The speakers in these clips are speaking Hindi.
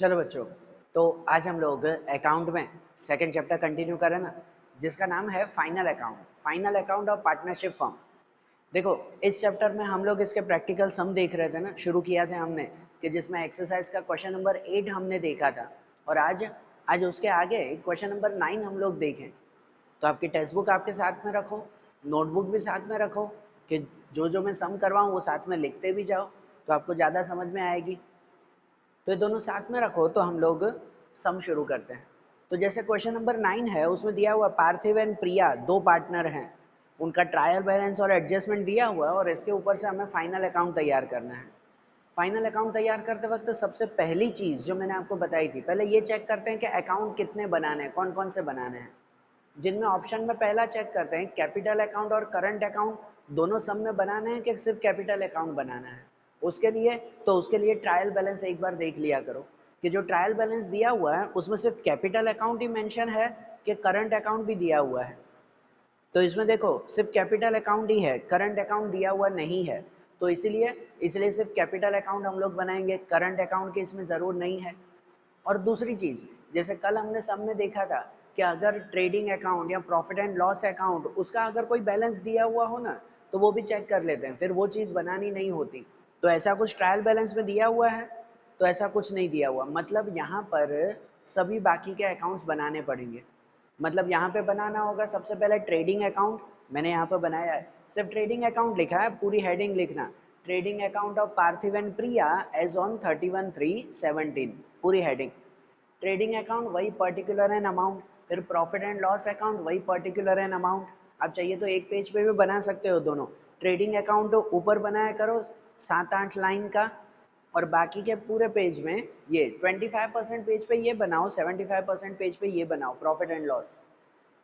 चलो बच्चों, तो आज हम लोग अकाउंट में सेकंड चैप्टर कंटिन्यू करें ना, जिसका नाम है final account of partnership firm. देखो, इस चैप्टर में हम लोग इसके प्रैक्टिकल सम देख रहे थे ना, शुरू किया था हमने कि जिसमें एक्सरसाइज का क्वेश्चन नंबर 8 हमने देखा था। और आज आज उसके आगे क्वेश्चन नंबर 9 हम लोग देखें। तो आपकी टेक्स्ट बुक आपके साथ में रखो, नोटबुक भी साथ में रखो, कि जो जो मैं सम करवाऊँ वो साथ में लिखते भी जाओ, तो आपको ज़्यादा समझ में आएगी। तो ये दोनों साथ में रखो तो हम लोग सम शुरू करते हैं। तो जैसे क्वेश्चन नंबर 9 है, उसमें दिया हुआ पार्थिव एंड प्रिया दो पार्टनर हैं, उनका ट्रायल बैलेंस और एडजस्टमेंट दिया हुआ है और इसके ऊपर से हमें फाइनल अकाउंट तैयार करना है। फाइनल अकाउंट तैयार करते वक्त सबसे पहली चीज़ जो मैंने आपको बताई थी, पहले ये चेक करते हैं कि अकाउंट कितने बनाने हैं, कौन कौन से बनाने हैं। जिनमें ऑप्शन में पहला चेक करते हैं कैपिटल अकाउंट और करंट अकाउंट दोनों सम में बनाने हैं कि सिर्फ कैपिटल अकाउंट बनाना है। उसके लिए ट्रायल बैलेंस एक बार देख लिया करो कि जो ट्रायल बैलेंस दिया हुआ है उसमें सिर्फ कैपिटल अकाउंट ही मेंशन है कि करंट अकाउंट भी दिया हुआ है। तो इसमें देखो सिर्फ कैपिटल अकाउंट ही है, करंट अकाउंट दिया हुआ नहीं है। तो इसीलिए इसलिए सिर्फ कैपिटल अकाउंट हम लोग बनाएंगे, करंट अकाउंट की इसमें ज़रूर नहीं है। और दूसरी चीज़, जैसे कल हमने सब में देखा था कि अगर ट्रेडिंग अकाउंट या प्रॉफिट एंड लॉस अकाउंट उसका अगर कोई बैलेंस दिया हुआ हो ना, तो वो भी चेक कर लेते हैं, फिर वो चीज़ बनानी नहीं होती। तो ऐसा कुछ ट्रायल बैलेंस में दिया हुआ है? तो ऐसा कुछ नहीं दिया हुआ, मतलब यहाँ पर सभी बाकी के अकाउंट्स बनाने पड़ेंगे। मतलब यहाँ पे बनाना होगा सबसे पहले ट्रेडिंग अकाउंट, मैंने यहाँ पे बनाया है, सिर्फ ट्रेडिंग अकाउंट लिखा है, पूरी हेडिंग लिखना, trading account of Parthiv and Priya as on 31/3/17, पूरी हेडिंग। ट्रेडिंग अकाउंट वही पर्टिकुलर एंड अमाउंट, फिर प्रॉफिट एंड लॉस अकाउंट वही पर्टिकुलर एंड अमाउंट। आप चाहिए तो एक पेज पे भी बना सकते हो दोनों। ट्रेडिंग अकाउंट तो ऊपर बनाया करो 7-8 लाइन का, और बाकी के पूरे पेज में ये 25% पेज पे ये बनाओ, 75% पेज पे ये बनाओ प्रॉफिट एंड लॉस,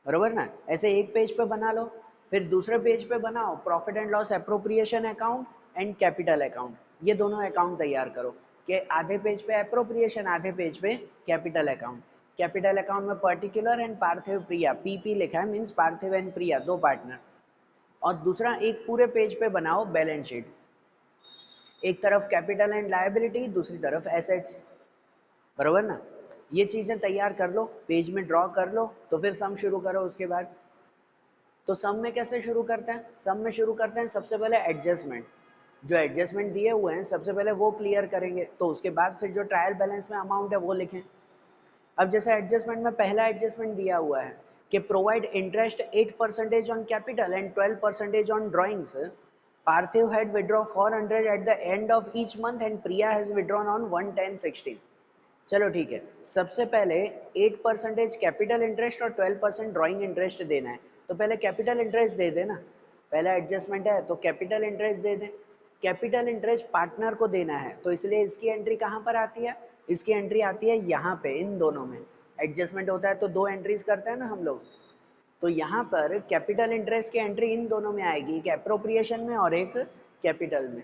बरोबर ना। ऐसे एक पेज पे बना लो, फिर दूसरे पेज पे बनाओ profit and loss appropriation account and capital account, ये दोनों अकाउंट तैयार करो कि आधे पेज पे अप्रोप्रिएशन, आधे पेज पे कैपिटल अकाउंट। कैपिटल अकाउंट में particular and Parthiv Priya, PP लिखा है, मीन्स पार्थिव एंड प्रिया दो पार्टनर। और दूसरा एक पूरे पेज पे बनाओ बैलेंस शीट, एक तरफ कैपिटल एंड लायबिलिटी, दूसरी तरफ एसेट्स, बरोबर ना। ये चीज़ें तैयार कर लो, पेज में ड्रॉ कर लो, तो फिर सम शुरू करो उसके बाद। तो सम में कैसे शुरू करते हैं? सम में शुरू करते हैं सबसे पहले एडजस्टमेंट, जो एडजस्टमेंट दिए हुए हैं सबसे पहले वो क्लियर करेंगे, तो उसके बाद फिर जो ट्रायल बैलेंस में अमाउंट है वो लिखें। अब जैसे एडजस्टमेंट में पहला एडजस्टमेंट दिया हुआ है कि provide interest 8% on capital and 12% on drawings, Parthiv had withdraw 400 at the end of each month and Priya has withdrawn on 110/16। चलो ठीक है, सबसे पहले 8% कैपिटल इंटरेस्ट और 12% ड्राइंग इंटरेस्ट देना है, तो पहले कैपिटल इंटरेस्ट दे देना। पहला एडजस्टमेंट है तो कैपिटल इंटरेस्ट दे दें। कैपिटल इंटरेस्ट पार्टनर को देना है, तो इसलिए इसकी एंट्री कहाँ पर आती है? इसकी एंट्री आती है यहाँ पे, इन दोनों में। एडजस्टमेंट होता है तो दो एंट्रीज करते हैं ना हम लोग, तो यहाँ पर कैपिटल इंटरेस्ट की एंट्री इन दोनों में आएगी, एक एप्रोप्रिएशन में और एक कैपिटल में,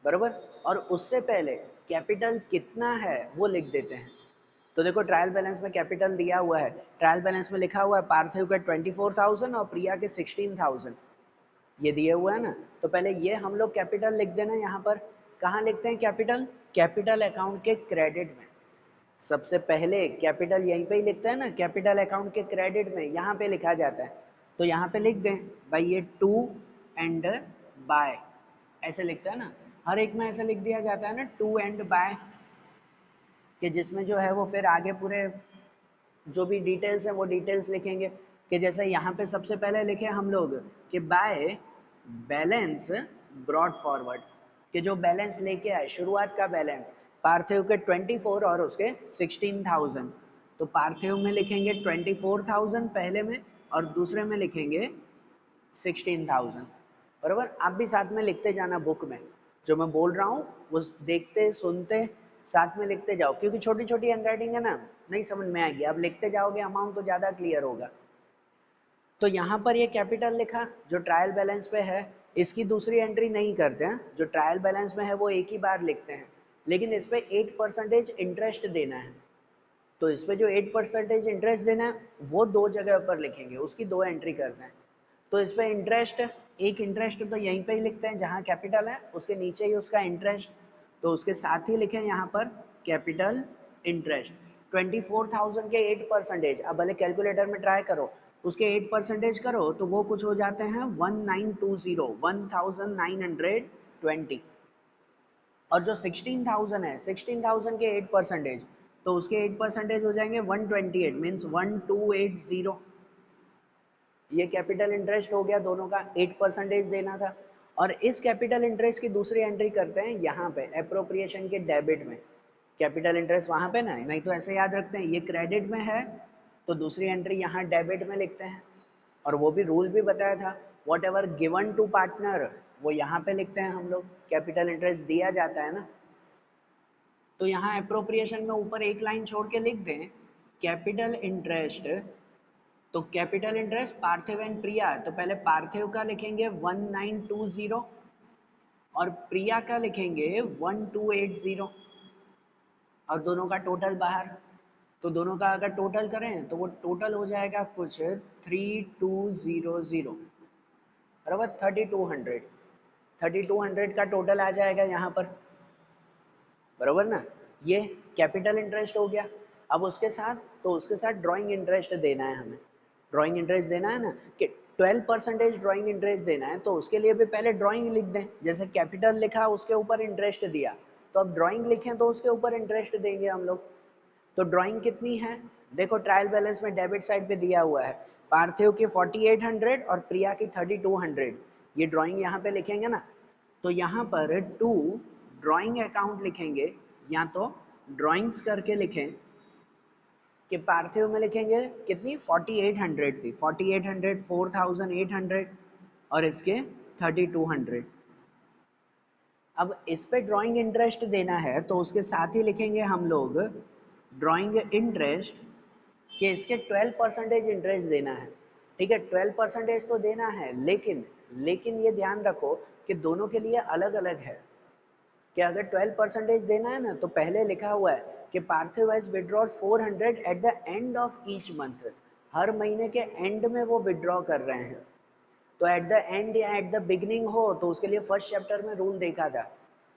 बरोबर। और उससे पहले कैपिटल कितना है वो लिख देते हैं। तो देखो ट्रायल बैलेंस में कैपिटल दिया हुआ है, ट्रायल बैलेंस में लिखा हुआ है पार्थिव के 24,000 और प्रिया के 16,000, ये दिए हुआ है ना। तो पहले ये हम लोग कैपिटल लिख देना यहाँ पर। कहाँ लिखते हैं कैपिटल? कैपिटल अकाउंट के क्रेडिट में। सबसे पहले कैपिटल यहीं पे ही लिखते हैं ना, कैपिटल अकाउंट के क्रेडिट में यहाँ पे लिखा जाता है। तो यहाँ पे लिख दें भाई ये टू एंड बाय, ऐसे लिखता है ना, हर एक में ऐसे लिख दिया जाता है ना, टू एंड बाय, कि जिसमें जो है वो फिर आगे पूरे जो भी डिटेल्स हैं वो डिटेल्स लिखेंगे। कि जैसे यहाँ पे सबसे पहले लिखे हम लोग कि बाय बैलेंस ब्रॉड फॉरवर्ड, कि जो बैलेंस लेके आए, शुरुआत का बैलेंस, पार्थिव के 24 और उसके 16,000, तो पार्थिव में लिखेंगे 24,000 पहले में, और दूसरे में लिखेंगे 16,000, बराबर। आप भी साथ में लिखते जाना बुक में, जो मैं बोल रहा हूँ वो देखते सुनते साथ में लिखते जाओ, क्योंकि छोटी छोटी हैंडराइटिंग है ना, नहीं समझ में आएगी, आप लिखते जाओगे अमाउंट तो ज़्यादा क्लियर होगा। तो यहाँ पर ये कैपिटल लिखा जो ट्रायल बैलेंस पे है, इसकी दूसरी एंट्री नहीं करते हैं, जो ट्रायल बैलेंस में है वो एक ही बार लिखते हैं, लेकिन इस पर 8% इंटरेस्ट देना है। तो इस पर जो 8% इंटरेस्ट देना है वो दो जगह पर लिखेंगे, उसकी दो एंट्री करना है। तो इस पर इंटरेस्ट, एक इंटरेस्ट तो यहीं पे ही लिखते हैं जहाँ कैपिटल है, उसके नीचे ही उसका इंटरेस्ट, तो उसके साथ ही लिखें यहाँ पर कैपिटल इंटरेस्ट। 24,000 के 8%, अब भले कैलकुलेटर में ट्राई करो, उसके 8% करो तो वो कुछ हो जाते हैं 1920, 1920। और जो 16,000 है, 16,000 के 8%, तो उसके 8% हो जाएंगे 128, मीन्स 1280। ये कैपिटल इंटरेस्ट हो गया दोनों का, 8% देना था। और इस कैपिटल इंटरेस्ट की दूसरी एंट्री करते हैं यहाँ पे एप्रोप्रिएशन के डेबिट में। कैपिटल इंटरेस्ट वहाँ पे ना, नहीं तो ऐसे याद रखते हैं ये क्रेडिट में है तो दूसरी एंट्री यहाँ डेबिट में लिखते हैं। और वो भी रूल भी बताया था, whatever given to partner वो यहाँ पे लिखते हैं हम लोग, कैपिटल इंटरेस्ट दिया जाता है ना। तो यहाँ अप्रोप्रिएशन में ऊपर एक लाइन छोड़ के लिख दें कैपिटल इंटरेस्ट। तो कैपिटल इंटरेस्ट पार्थिव एंड प्रिया, तो पहले पार्थिव का लिखेंगे 1920 और प्रिया का लिखेंगे 1280 और दोनोों का टोटल बाहर। तो दोनों का अगर टोटल करें तो वो टोटल हो जाएगा कुछ 3200, बराबर 3200। 3200 का टोटल आ जाएगा यहाँ पर, बराबर ना। ये कैपिटल इंटरेस्ट हो गया। अब उसके साथ ड्राइंग इंटरेस्ट देना है हमें। ड्राइंग इंटरेस्ट देना है ना कि 12% ड्राइंग इंटरेस्ट देना है, तो उसके लिए भी पहले ड्राइंग लिख दें। जैसे कैपिटल लिखा उसके ऊपर इंटरेस्ट दिया, तो अब ड्राइंग लिखें तो उसके ऊपर इंटरेस्ट देंगे हम लोग। तो ड्राइंग कितनी है, देखो ट्रायल बैलेंस में डेबिट साइड पे दिया हुआ है, पार्थिव की 4800 और प्रिया की 3200। ये ड्राइंग यहाँ पे लिखेंगे ना, तो यहाँ पर टू ड्राइंग अकाउंट लिखेंगे, या तो ड्राइंग्स करके लिखें कि पार्थिव में लिखेंगे कितनी 4800 थी, 4800, 4800 और इसके 3200। अब इस पे ड्राइंग इंटरेस्ट देना है तो उसके साथ ही लिखेंगे हम लोग ड्राइंग इंटरेस्ट कि इसके 12% इंटरेस्ट देना है। ठीक है, 12% तो देना है, लेकिन ये ध्यान रखो कि दोनों के लिए अलग अलग है कि अगर 12% देना है ना, तो पहले लिखा हुआ है कि Parthiv has withdraw 400 at the end of each month, हर महीने के एंड में वो विड्रॉ कर रहे हैं। तो एट द एंड या एट द बिगनिंग हो तो उसके लिए फर्स्ट चैप्टर में रूल देखा था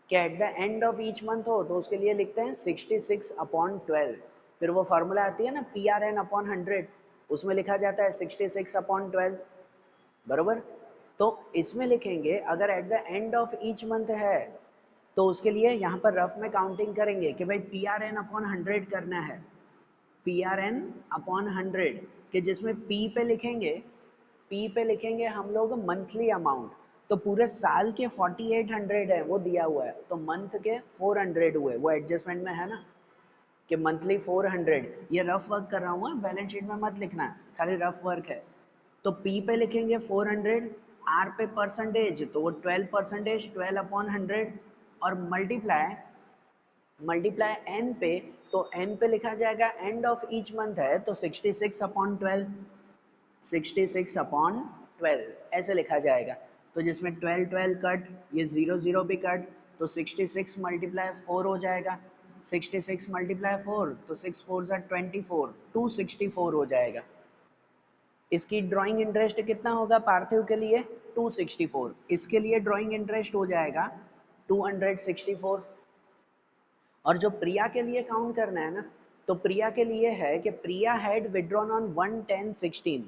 कि eight the end of each month हो तो उसके लिए लिखते हैं 66/12। फिर वो फार्मूला आती है ना PRN/100, उसमें लिखा जाता है 66/12, बरोबर। तो इसमें लिखेंगे अगर eight the end of each month है तो उसके लिए यहाँ पर रफ में काउंटिंग करेंगे कि भाई PRN/100 करना है, PRN/100 कि जिसमें P पे लिखेंगे हम लोग मंथली अमाउंट। तो पूरे साल के 4800 है वो दिया हुआ है, तो मंथ के 400 हुए, वो एडजस्टमेंट में है ना कि मंथली 400। ये रफ वर्क कर रहा हूँ, बैलेंस शीट में मत लिखना, खाली रफ वर्क है। तो P पे लिखेंगे 400, R पे परसेंटेज तो वो 12%, 12/100 और मल्टीप्लाई N पे, तो N पे लिखा जाएगा एंड ऑफ ईच मंथ है तो 66/12, 66/12 ऐसे लिखा जाएगा। तो जिसमें 12 12 कट, ये 0 0 भी कट, तो 66 × 4 हो जाएगा। 66 × 4 तो 6 4 24, 264 हो जाएगा। इसकी ड्राइंग इंटरेस्ट कितना होगा पार्थिव के लिए 264, इसके लिए ड्राइंग इंटरेस्ट हो जाएगा 264। और जो प्रिया के लिए काउंट करना है ना, तो प्रिया के लिए है कि प्रिया हैड विड्रॉन ऑन 1/10/16,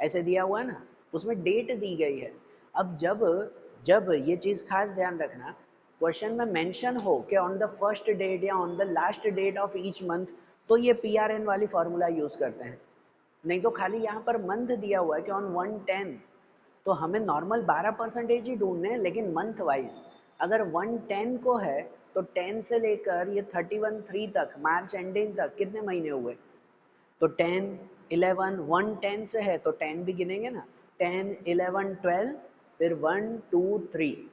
ऐसे दिया हुआ है ना, उसमें डेट दी गई है। अब जब ये चीज़ खास ध्यान रखना, क्वेश्चन में मेंशन हो कि ऑन द फर्स्ट डेट या on the last date of each month, तो ये PRN वाली फार्मूला यूज़ करते हैं। नहीं तो खाली यहाँ पर मंथ दिया हुआ है कि ऑन 1/10, तो हमें नॉर्मल 12% ही ढूंढने हैं, लेकिन मंथ वाइज अगर 1/10 को है तो 10 से लेकर ये 31/3 तक, मार्च एंडिंग तक कितने महीने हुए, तो 10 11 1/10 से है तो 10 भी गिनेंगे ना, 10 11 12 फिर 1 2 3,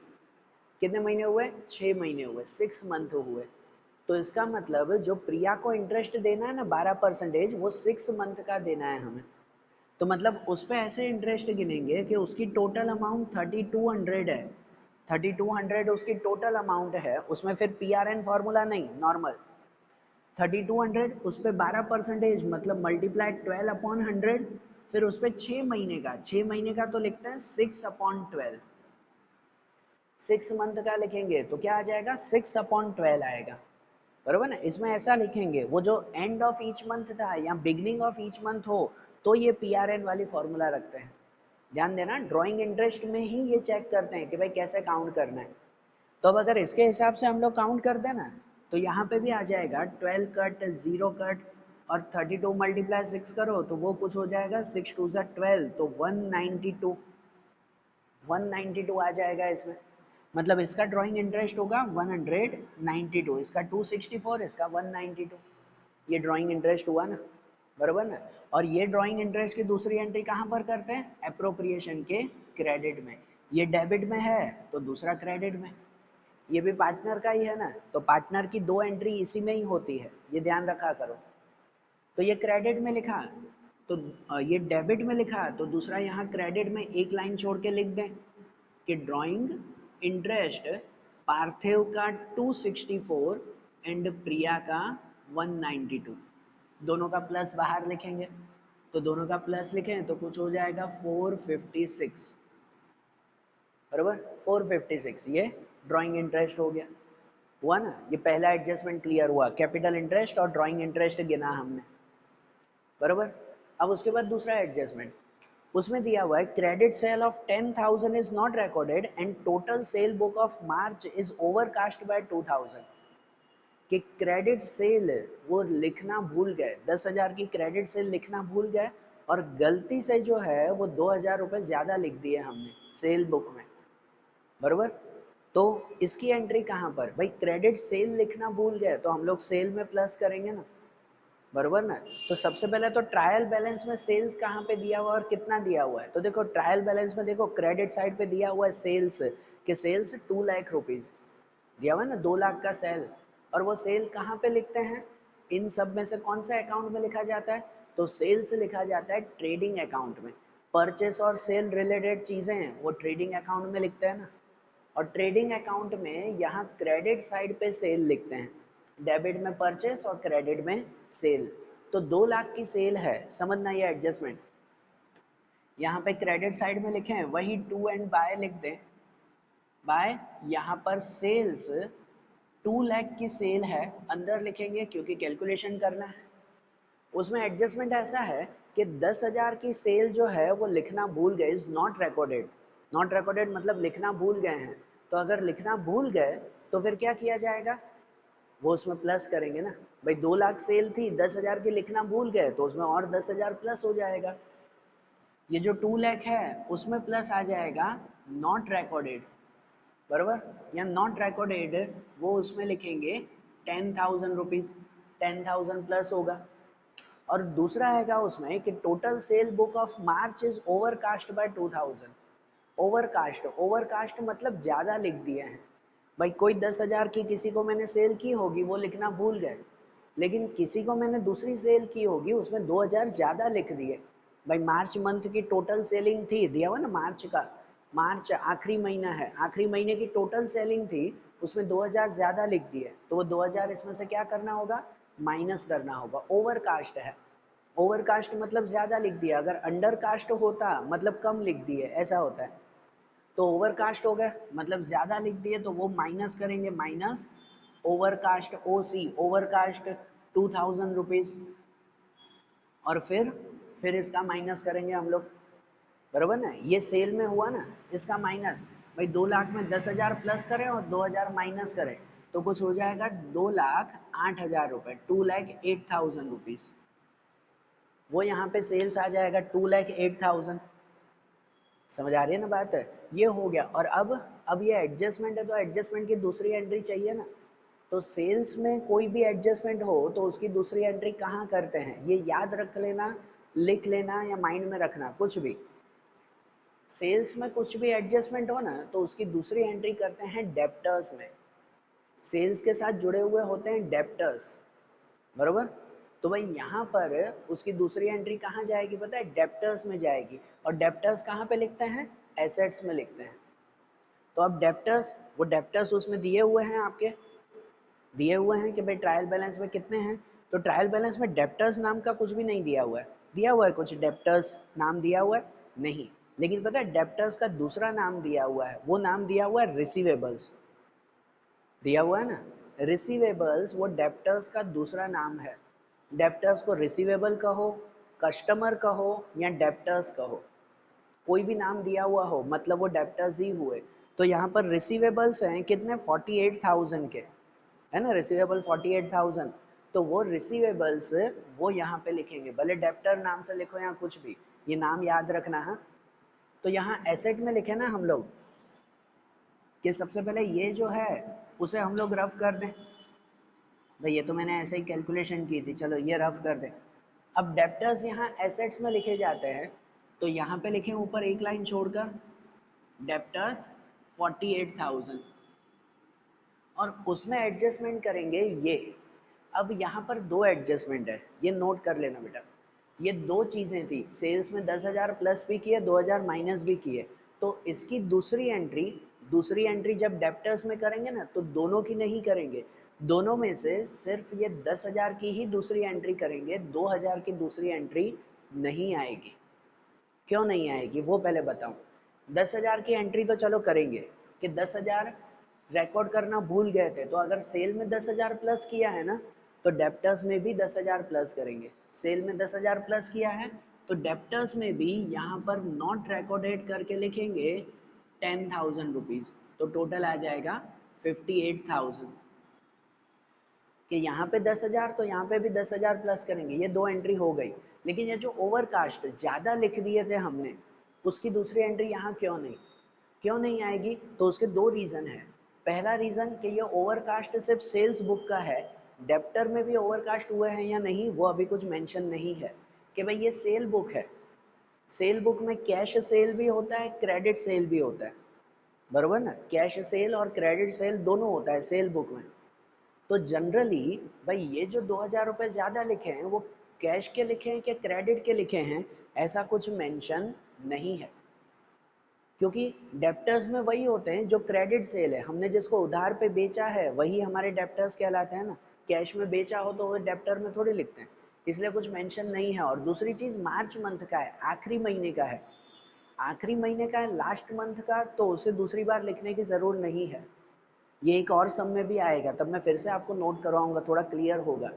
कितने महीने हुए, 6 महीने हुए, 6 मंथ हुए। तो इसका मतलब जो प्रिया को इंटरेस्ट देना है ना 12%, वो 6 मंथ का देना है हमें। तो मतलब उस पर ऐसे इंटरेस्ट गिनेंगे कि उसकी टोटल अमाउंट 3200 है, 3200 उसकी टोटल अमाउंट है, उसमें फिर PRN फार्मूला नहीं, नॉर्मल 3200 उस पर 12% मतलब मल्टीप्लाई 12/100, फिर उस पर 6 महीने का, 6 महीने का तो लिखते हैं 6/12, 6 मंथ का लिखेंगे तो क्या आ जाएगा 6/12 आएगा। बरोबर ना। इसमें ऐसा लिखेंगे, वो जो एंड ऑफ ईच मंथ था या बिगनिंग ऑफ ईच मंथ हो तो ये PRN वाली फॉर्मूला रखते हैं। ध्यान देना, ड्राइंग इंटरेस्ट में ही ये चेक करते हैं कि भाई कैसे काउंट करना है। तो अब अगर इसके हिसाब से हम लोग काउंट कर दें ना, तो यहाँ पे भी आ जाएगा 12 कट, 0 कट और 32 मल्टीप्लाई 6 करो तो वो कुछ हो जाएगा, 6 2 ज़ा 12 तो 192, 192 आ जाएगा इसमें। मतलब इसका ड्राइंग इंटरेस्ट होगा 192, इसका 264, इसका 192। ये ड्राइंग इंटरेस्ट हुआ ना, बराबर ना। और ये ड्राइंग इंटरेस्ट की दूसरी एंट्री कहाँ पर करते हैं, अप्रोप्रिएशन के क्रेडिट में। ये डेबिट में है तो दूसरा क्रेडिट में। ये भी पार्टनर का ही है ना, तो पार्टनर की दो एंट्री इसी में ही होती है, ये ध्यान रखा करो। तो ये क्रेडिट में लिखा तो ये डेबिट में लिखा तो दूसरा यहाँ क्रेडिट में एक लाइन छोड़ के लिख दें कि ड्राइंग इंटरेस्ट पार्थिव का 264 एंड प्रिया का 192। दोनों का प्लस बाहर लिखेंगे, तो दोनों का प्लस लिखें तो कुछ हो जाएगा 456, बराबर 456। ये ड्राइंग इंटरेस्ट हो गया, हुआ ना। ये पहला एडजस्टमेंट क्लियर हुआ, कैपिटल इंटरेस्ट और ड्राइंग इंटरेस्ट गिना हमने, बराबर। अब उसके बाद दूसरा एडजस्टमेंट, उसमें दिया हुआ है credit sale of 10,000 is not recorded and total sale book of March is overcast bye 2,000। कि क्रेडिट सेल वो लिखना भूल गए, 10,000 की क्रेडिट सेल लिखना भूल गए और गलती से जो है वो 2,000 रुपये ज़्यादा लिख दिए हमने सेल बुक में, बराबर। तो इसकी एंट्री कहाँ पर, भाई क्रेडिट सेल लिखना भूल गए तो हम लोग सेल में प्लस करेंगे ना, बराबर ना। तो सबसे पहले तो ट्रायल बैलेंस में सेल्स कहाँ पे दिया हुआ है और कितना दिया हुआ है, तो देखो ट्रायल बैलेंस में देखो क्रेडिट साइड पे दिया हुआ है सेल्स, कि सेल्स 2 लाख रुपीज़ दिया हुआ है ना, 2 लाख का सेल। और वो सेल कहाँ पे लिखते हैं, इन सब में से कौन सा अकाउंट में लिखा जाता है, तो सेल्स लिखा जाता है ट्रेडिंग अकाउंट में। परचेस और सेल रिलेटेड चीज़ें हैं वो ट्रेडिंग अकाउंट में लिखते हैं ना। और ट्रेडिंग अकाउंट में यहाँ क्रेडिट साइड पे सेल लिखते हैं, डेबिट में परचेस और क्रेडिट में सेल। तो 2 लाख की सेल है, समझना ये एडजस्टमेंट। यहाँ पे क्रेडिट साइड में लिखे हैं वही टू एंड बाय लिख दें, बाय यहाँ पर सेल्स 2 लाख की सेल है, अंदर लिखेंगे क्योंकि कैलकुलेशन करना है। उसमें एडजस्टमेंट ऐसा है कि 10,000 की सेल जो है वो लिखना भूल गए, is not recorded. Not recorded मतलब लिखना भूल गए हैं। तो अगर लिखना भूल गए तो फिर क्या किया जाएगा, वो उसमें प्लस करेंगे ना। भाई 2 लाख सेल थी, 10,000 की लिखना भूल गए तो उसमें और 10,000 प्लस हो जाएगा। ये जो 2 लाख है उसमें प्लस आ जाएगा नॉट रिकॉर्डेड, बराबर। या नॉट रिकॉर्डेड वो उसमें लिखेंगे 10,000 रुपीज़, 10,000 प्लस होगा। और दूसरा हैगा उसमें कि total sale book of March is overcast bye 2,000। Overcast, overcast मतलब ज़्यादा लिख दिए हैं। भाई कोई 10,000 की किसी को मैंने सेल की होगी वो लिखना भूल गए, लेकिन किसी को मैंने दूसरी सेल की होगी उसमें 2,000 ज़्यादा लिख दिए। भाई मार्च मंथ की टोटल सेलिंग थी, दिया हुआ ना मार्च का, मार्च आखिरी महीना है, आखिरी महीने की टोटल सेलिंग थी, उसमें 2,000 ज़्यादा लिख दिए तो वो 2,000 इसमें से क्या करना होगा, माइनस करना होगा। ओवरकास्ट है, ओवरकास्ट मतलब ज़्यादा लिख दिया, अगर अंडरकास्ट होता मतलब कम लिख दिए, ऐसा होता है। तो ओवरकास्ट हो गए मतलब ज़्यादा लिख दिए तो वो माइनस करेंगे, minus overcast, OC overcast 2,000 rupees. और फिर इसका माइनस करेंगे हम लोग, बराबर ना। ये सेल में हुआ ना, इसका माइनस। भाई 2 लाख में 10,000 प्लस करें और 2,000 माइनस करें तो कुछ हो जाएगा 2,08,000 रुपये, 2,08,000 रुपीज़। वो यहाँ पे सेल्स आ जाएगा 2,08,000। समझ आ रही है ना बात है, ये हो गया। और अब ये एडजस्टमेंट है तो एडजस्टमेंट की दूसरी एंट्री चाहिए ना। तो सेल्स में कोई भी एडजस्टमेंट हो तो उसकी दूसरी एंट्री कहाँ करते हैं, ये याद रख लेना, लिख लेना या माइंड में रखना कुछ भी। सेल्स में कुछ भी एडजस्टमेंट हो ना तो उसकी दूसरी एंट्री करते हैं डेप्टर्स में। सेल्स के साथ जुड़े हुए होते हैं डेप्टर्स, बराबर। तो भाई यहाँ पर उसकी दूसरी एंट्री कहाँ जाएगी पता है, डेप्टर्स में जाएगी। और डेप्टर्स कहाँ पे लिखते हैं, एसेट्स में लिखते हैं। तो अब डेप्टर्स, वो डेप्टर्स उसमें दिए हुए हैं, आपके दिए हुए हैं कि भाई ट्रायल बैलेंस में कितने हैं। तो ट्रायल बैलेंस में डेप्टर्स नाम का कुछ भी नहीं दिया हुआ है, दिया हुआ है कुछ डेप्टर्स नाम दिया हुआ है नहीं, लेकिन पता है डेप्टर्स का दूसरा नाम दिया हुआ है, वो नाम दिया हुआ है रिसीवेबल्स, दिया हुआ है ना, रिसीवेबल्स वो डेप्टर्स का दूसरा नाम है। डेप्टर्स को रिसीवेबल कहो, कस्टमर कहो या डेप्टर्स कहो, कोई भी नाम दिया हुआ हो मतलब वो डेप्टर्स ही हुए। तो यहाँ पर रिसीवेबल्स हैं कितने 48,000 के, है ना, रिसीवेबल 48,000। तो वो रिसीवेबल्स वो यहाँ पे लिखेंगे, भले डेप्टर नाम से लिखो या कुछ भी, ये नाम याद रखना है। तो यहाँ एसेट में लिखे ना हम लोग कि सबसे पहले ये जो है उसे हम लोग रफ कर दें। भाई ये तो मैंने ऐसे ही कैलकुलेशन की थी, चलो ये रफ कर दें। अब डेप्टर्स यहाँ एसेट्स में लिखे जाते हैं, तो यहाँ पे लिखें ऊपर एक लाइन छोड़कर डेप्टर्स 48,000 और उसमें एडजस्टमेंट करेंगे ये। अब यहाँ पर दो एडजस्टमेंट है, ये नोट कर लेना बेटा। ये दो चीज़ें थी, सेल्स में 10,000 प्लस भी किए, 2,000 माइनस भी किए। तो इसकी दूसरी एंट्री जब डेप्टर्स में करेंगे ना तो दोनों की नहीं करेंगे, दोनों में से सिर्फ ये 10,000 की ही दूसरी एंट्री करेंगे, 2,000 की दूसरी एंट्री नहीं आएगी। क्यों नहीं आएगी वो पहले बताऊं। 10,000 की एंट्री तो चलो करेंगे कि 10,000 रिकॉर्ड करना भूल गए थे, तो अगर सेल में 10,000 प्लस किया है ना तो डेप्टर्स में भी 10,000 प्लस करेंगे। सेल में 10,000 प्लस किया है तो डेप्टर्स में भी यहाँ पर नॉट रिकॉर्डेड करके लिखेंगे 10,000 रुपीज़, तो टोटल आ जाएगा 58,000। कि यहाँ पे 10,000 तो यहाँ पे भी 10,000 प्लस करेंगे, ये दो एंट्री हो गई। लेकिन ये जो ओवरकास्ट ज़्यादा लिख दिए थे हमने, उसकी दूसरी एंट्री यहाँ क्यों नहीं आएगी? तो उसके दो रीज़न है। पहला रीज़न कि ये ओवरकास्ट सिर्फ सेल्स बुक का है, डेप्टर में भी ओवरकास्ट हुए हैं या नहीं वो अभी कुछ मेंशन नहीं है। कि भाई ये सेल बुक है, सेल बुक में कैश सेल भी होता है, क्रेडिट सेल भी होता है, बरोबर ना, कैश सेल और क्रेडिट सेल दोनों होता है सेल बुक में। तो जनरली भाई ये जो 2,000 रुपये ज़्यादा लिखे हैं वो कैश के लिखे हैं कि क्रेडिट के लिखे हैं, ऐसा कुछ मेंशन नहीं है। क्योंकि डेप्टर्स में वही होते हैं जो क्रेडिट सेल है, हमने जिसको उधार पे बेचा है वही हमारे डेप्टर्स कहलाते हैं ना। कैश में बेचा हो तो वो डेप्टर में थोड़ी लिखते हैं, इसलिए कुछ मेंशन नहीं है। और दूसरी चीज़ मार्च मंथ का है, आखिरी महीने का है, आखिरी महीने का है लास्ट मंथ का, तो उसे दूसरी बार लिखने की ज़रूर नहीं है। ये एक और सम में भी आएगा, तब मैं फिर से आपको नोट करवाऊंगा, थोड़ा क्लियर होगा।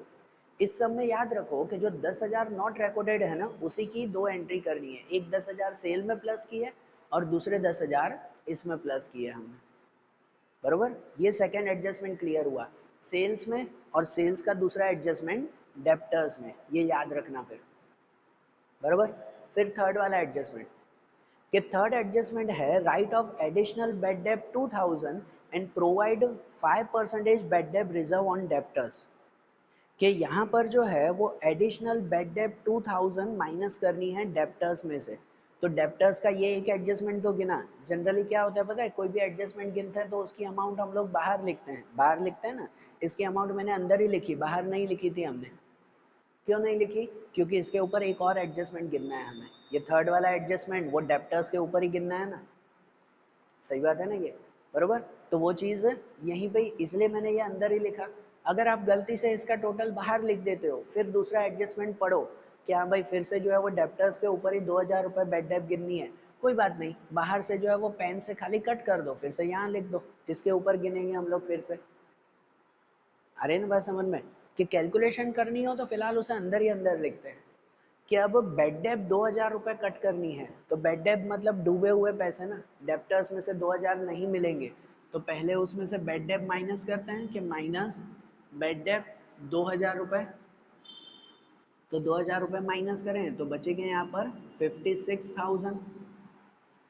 इस सम में याद रखो कि जो 10,000 नॉट रिकॉर्डेड है ना उसी की दो एंट्री करनी है, एक 10,000 सेल में प्लस की है और दूसरे 10,000 इसमें प्लस किए हमने, बरोबर। ये सेकेंड एडजस्टमेंट क्लियर हुआ सेल्स में, और सेल्स का दूसरा एडजस्टमेंट डेप्टर्स में, ये याद रखना फिर, बरोबर। फिर थर्ड वाला एडजस्टमेंट, कि थर्ड एडजस्टमेंट है right of additional bad debt 2,000 and provide 5% bad debt reserve on debtors. कि यहाँ पर जो है वो एडिशनल बेड डेप 2,000 माइनस करनी है डेप्टर्स में से। तो डेप्टर्स का ये एक एडजस्टमेंट तो गिना। जनरली क्या होता है पता है, कोई भी एडजस्टमेंट गिनते हैं तो उसकी अमाउंट हम लोग बाहर लिखते हैं, बाहर लिखते हैं ना। इसकी अमाउंट मैंने अंदर ही लिखी, बाहर नहीं लिखी थी हमने। क्यों नहीं लिखी? क्योंकि इसके ऊपर एक और एडजस्टमेंट गिनना है हमें, ये थर्ड वाला एडजस्टमेंट वो डेप्टर्स के ऊपर ही गिनना है ना, सही बात है ना ये, बरोबर। तो वो चीज़ यहीं पे, इसलिए मैंने ये अंदर ही लिखा। अगर आप गलती से इसका टोटल बाहर लिख देते हो फिर दूसरा एडजस्टमेंट पढ़ो कि हाँ भाई फिर से जो है वो डेप्टर्स के ऊपर ही 2,000 रुपये बेड डेप गिननी है, कोई बात नहीं, बाहर से जो है वो पेन से खाली कट कर दो, फिर से यहाँ लिख दो इसके ऊपर गिनेंगे हम लोग फिर से। अरे ना बात समझ में, कि कैलकुलेशन करनी हो तो फिलहाल उसे अंदर ही अंदर लिखते हैं। कि अब बेड डेप 2,000 रुपये कट करनी है, तो बेड डेप मतलब डूबे हुए पैसे ना, डेप्टर्स में से 2,000 नहीं मिलेंगे, तो पहले उसमें से बेड डेप माइनस करते हैं कि माइनस बेड डेप 2,000 रुपये। तो 2,000 रुपये माइनस करें तो बचेंगे यहाँ पर 56,000,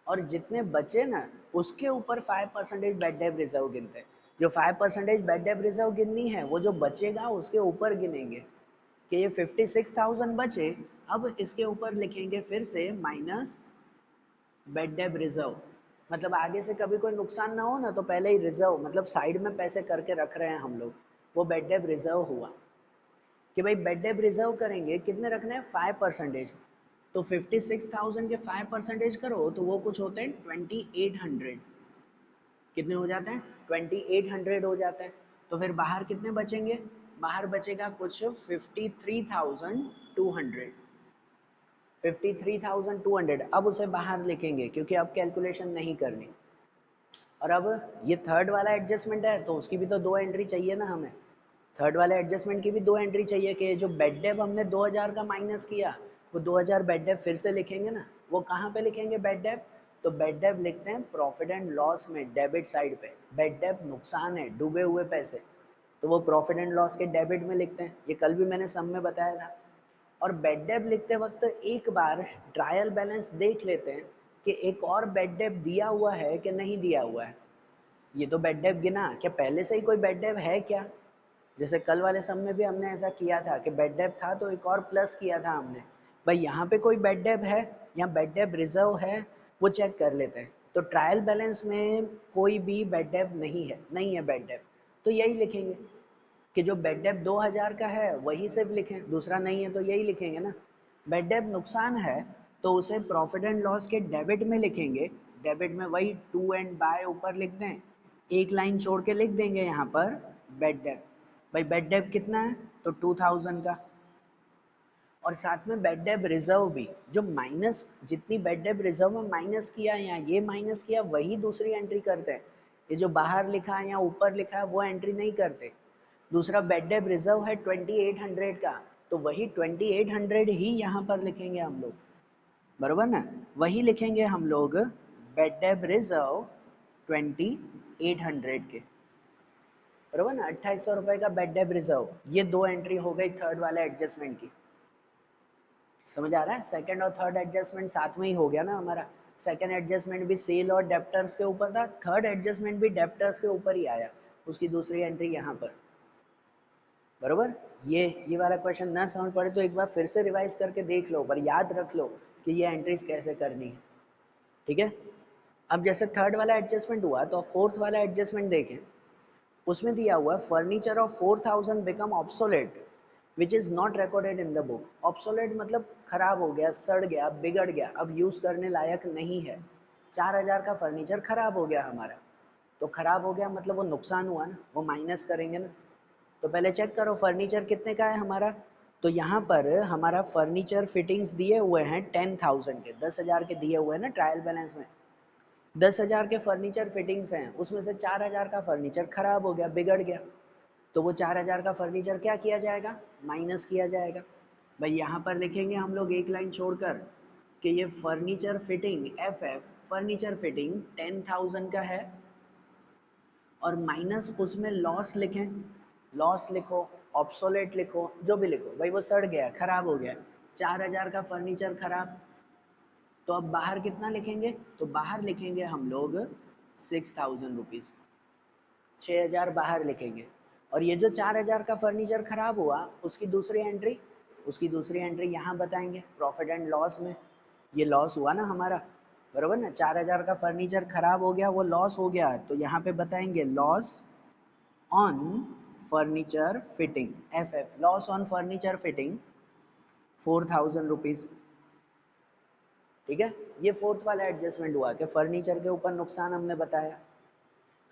और जितने बचे ना उसके ऊपर 5% बेड डेप रिजर्व गिनते हैं। जो 5% बेड डेप रिजर्व गिननी है वो जो बचेगा उसके ऊपर गिनेंगे कि ये 56,000 बचे। अब इसके ऊपर लिखेंगे फिर से माइनस बेड डेप रिजर्व, मतलब आगे से कभी कोई नुकसान ना हो ना तो पहले ही रिजर्व, मतलब साइड में पैसे करके रख रहे हैं हम लोग, वो बेड डेप रिजर्व हुआ। कि भाई बेड डेप रिजर्व करेंगे कितने रखने हैं 5%, तो 56,000 के 5% करो तो वो कुछ होते हैं 2,800। कितने हो जाते हैं 2,800 हो जाता है। तो फिर बाहर कितने बचेंगे, बाहर बचेगा कुछ 53,200, 53,200। अब उसे बाहर लिखेंगे क्योंकि अब कैलकुलेशन नहीं करनी, और अब ये थर्ड वाला एडजस्टमेंट है तो उसकी भी तो 2 एंट्री चाहिए ना हमें। थर्ड वाले एडजस्टमेंट की भी 2 एंट्री चाहिए कि जो बेड डेप हमने 2000 का माइनस किया वो 2000 बेड डेप फिर से लिखेंगे ना। वो कहाँ पे लिखेंगे बेड डेप? तो बेड डेप लिखते हैं प्रॉफिट एंड लॉस में डेबिट साइड पे। बेड डेप नुकसान है, डूबे हुए पैसे, तो वो प्रॉफिट एंड लॉस के डेबिट में लिखते हैं। ये कल भी मैंने सम में बताया था। और बेड डेप लिखते वक्त एक बार ट्रायल बैलेंस देख लेते हैं कि एक और बेड डेप दिया हुआ है कि नहीं दिया हुआ है। ये तो बेड डेप गिना, क्या पहले से ही कोई बेड डेप है क्या? जैसे कल वाले सम में भी हमने ऐसा किया था कि बेड डेप था तो एक और प्लस किया था हमने। भाई यहाँ पे कोई बेड डेप है या बेड डेप रिजर्व है, वो चेक कर लेते हैं। तो ट्रायल बैलेंस में कोई भी बेड डेप नहीं है बेड डेप, तो यही लिखेंगे कि जो बेड डेप 2000 का है वही सिर्फ लिखें, दूसरा नहीं है तो यही लिखेंगे ना। बेड डेप नुकसान है तो उसे प्रॉफिट एंड लॉस के डेबिट में लिखेंगे। डेबिट में वही टू एंड बाय ऊपर लिख दें, एक लाइन छोड़ के लिख देंगे यहाँ पर बेड डेप। भाई बेड डेप कितना है? तो 2000 का। और साथ में बेड डेप रिजर्व भी, जो माइनस जितनी बेड डेप रिजर्व में माइनस किया या ये माइनस किया वही दूसरी एंट्री करते हैं। ये जो बाहर लिखा है या ऊपर लिखा है वो एंट्री नहीं करते। दूसरा बेड डेप रिजर्व है 2800 का, तो वही 2800 ही यहाँ पर लिखेंगे हम लोग, बरोबर ना? वही लिखेंगे हम लोग बेड डेप रिजर्व 2800 के, बरोबर ना? 2800 रुपए का बेड डेप रिजर्व। ये 2 एंट्री हो गई थर्ड वाले एडजस्टमेंट की। समझ आ रहा है? सेकंड और थर्ड एडजस्टमेंट साथ में ही हो गया ना हमारा। सेकंड एडजस्टमेंट भी सेल और डेप्टर्स के ऊपर था, थर्ड एडजस्टमेंट भी डेप्टर्स के ऊपर ही आया, उसकी दूसरी एंट्री यहाँ पर, बरोबर? ये वाला क्वेश्चन ना समझ पड़े तो एक बार फिर से रिवाइज करके देख लो, पर याद रख लो कि ये एंट्रीज कैसे करनी है, ठीक है? अब जैसे थर्ड वाला एडजस्टमेंट हुआ तो फोर्थ वाला एडजस्टमेंट देखें। उसमें दिया हुआ है furniture of 4000 become obsolete which is not recorded in the book. Obsolete मतलब खराब हो गया, सड़ गया, बिगड़ गया, अब यूज करने लायक नहीं है। 4000 का फर्नीचर खराब हो गया हमारा, तो खराब हो गया मतलब वो नुकसान हुआ ना, वो माइनस करेंगे ना। तो पहले चेक करो फर्नीचर कितने का है हमारा। तो यहाँ पर हमारा फर्नीचर फिटिंग्स दिए हुए हैं 10,000 के, 10,000 के दिए हुए हैं ना ट्रायल बैलेंस में। 10,000 के फर्नीचर फिटिंग्स हैं, उसमें से 4,000 का फर्नीचर खराब हो गया, बिगड़ गया, तो वो 4,000 का फर्नीचर क्या किया जाएगा? माइनस किया जाएगा। भाई यहाँ पर लिखेंगे हम लोग एक लाइन छोड़कर कि ये furniture fitting FF furniture fitting 10,000 का है, और माइनस उसमें लॉस लिखें, लॉस लिखो, ऑब्सोलेट लिखो, जो भी लिखो, भाई वो सड़ गया, खराब हो गया, 4,000 का फर्नीचर खराब। तो अब बाहर कितना लिखेंगे? तो बाहर लिखेंगे हम लोग 6,000 रुपीज़, 6,000 बाहर लिखेंगे। और ये जो 4,000 का फर्नीचर खराब हुआ उसकी दूसरी एंट्री यहाँ बताएंगे प्रॉफिट एंड लॉस में। ये लॉस हुआ ना हमारा, बराबर ना? 4,000 का फर्नीचर खराब हो गया, वो लॉस हो गया, तो यहाँ पे बताएंगे loss on furniture fitting, FF loss on furniture fitting 4,000 rupees, ठीक है? ये फोर्थ वाला एडजस्टमेंट हुआ कि फर्नीचर के ऊपर नुकसान हमने बताया।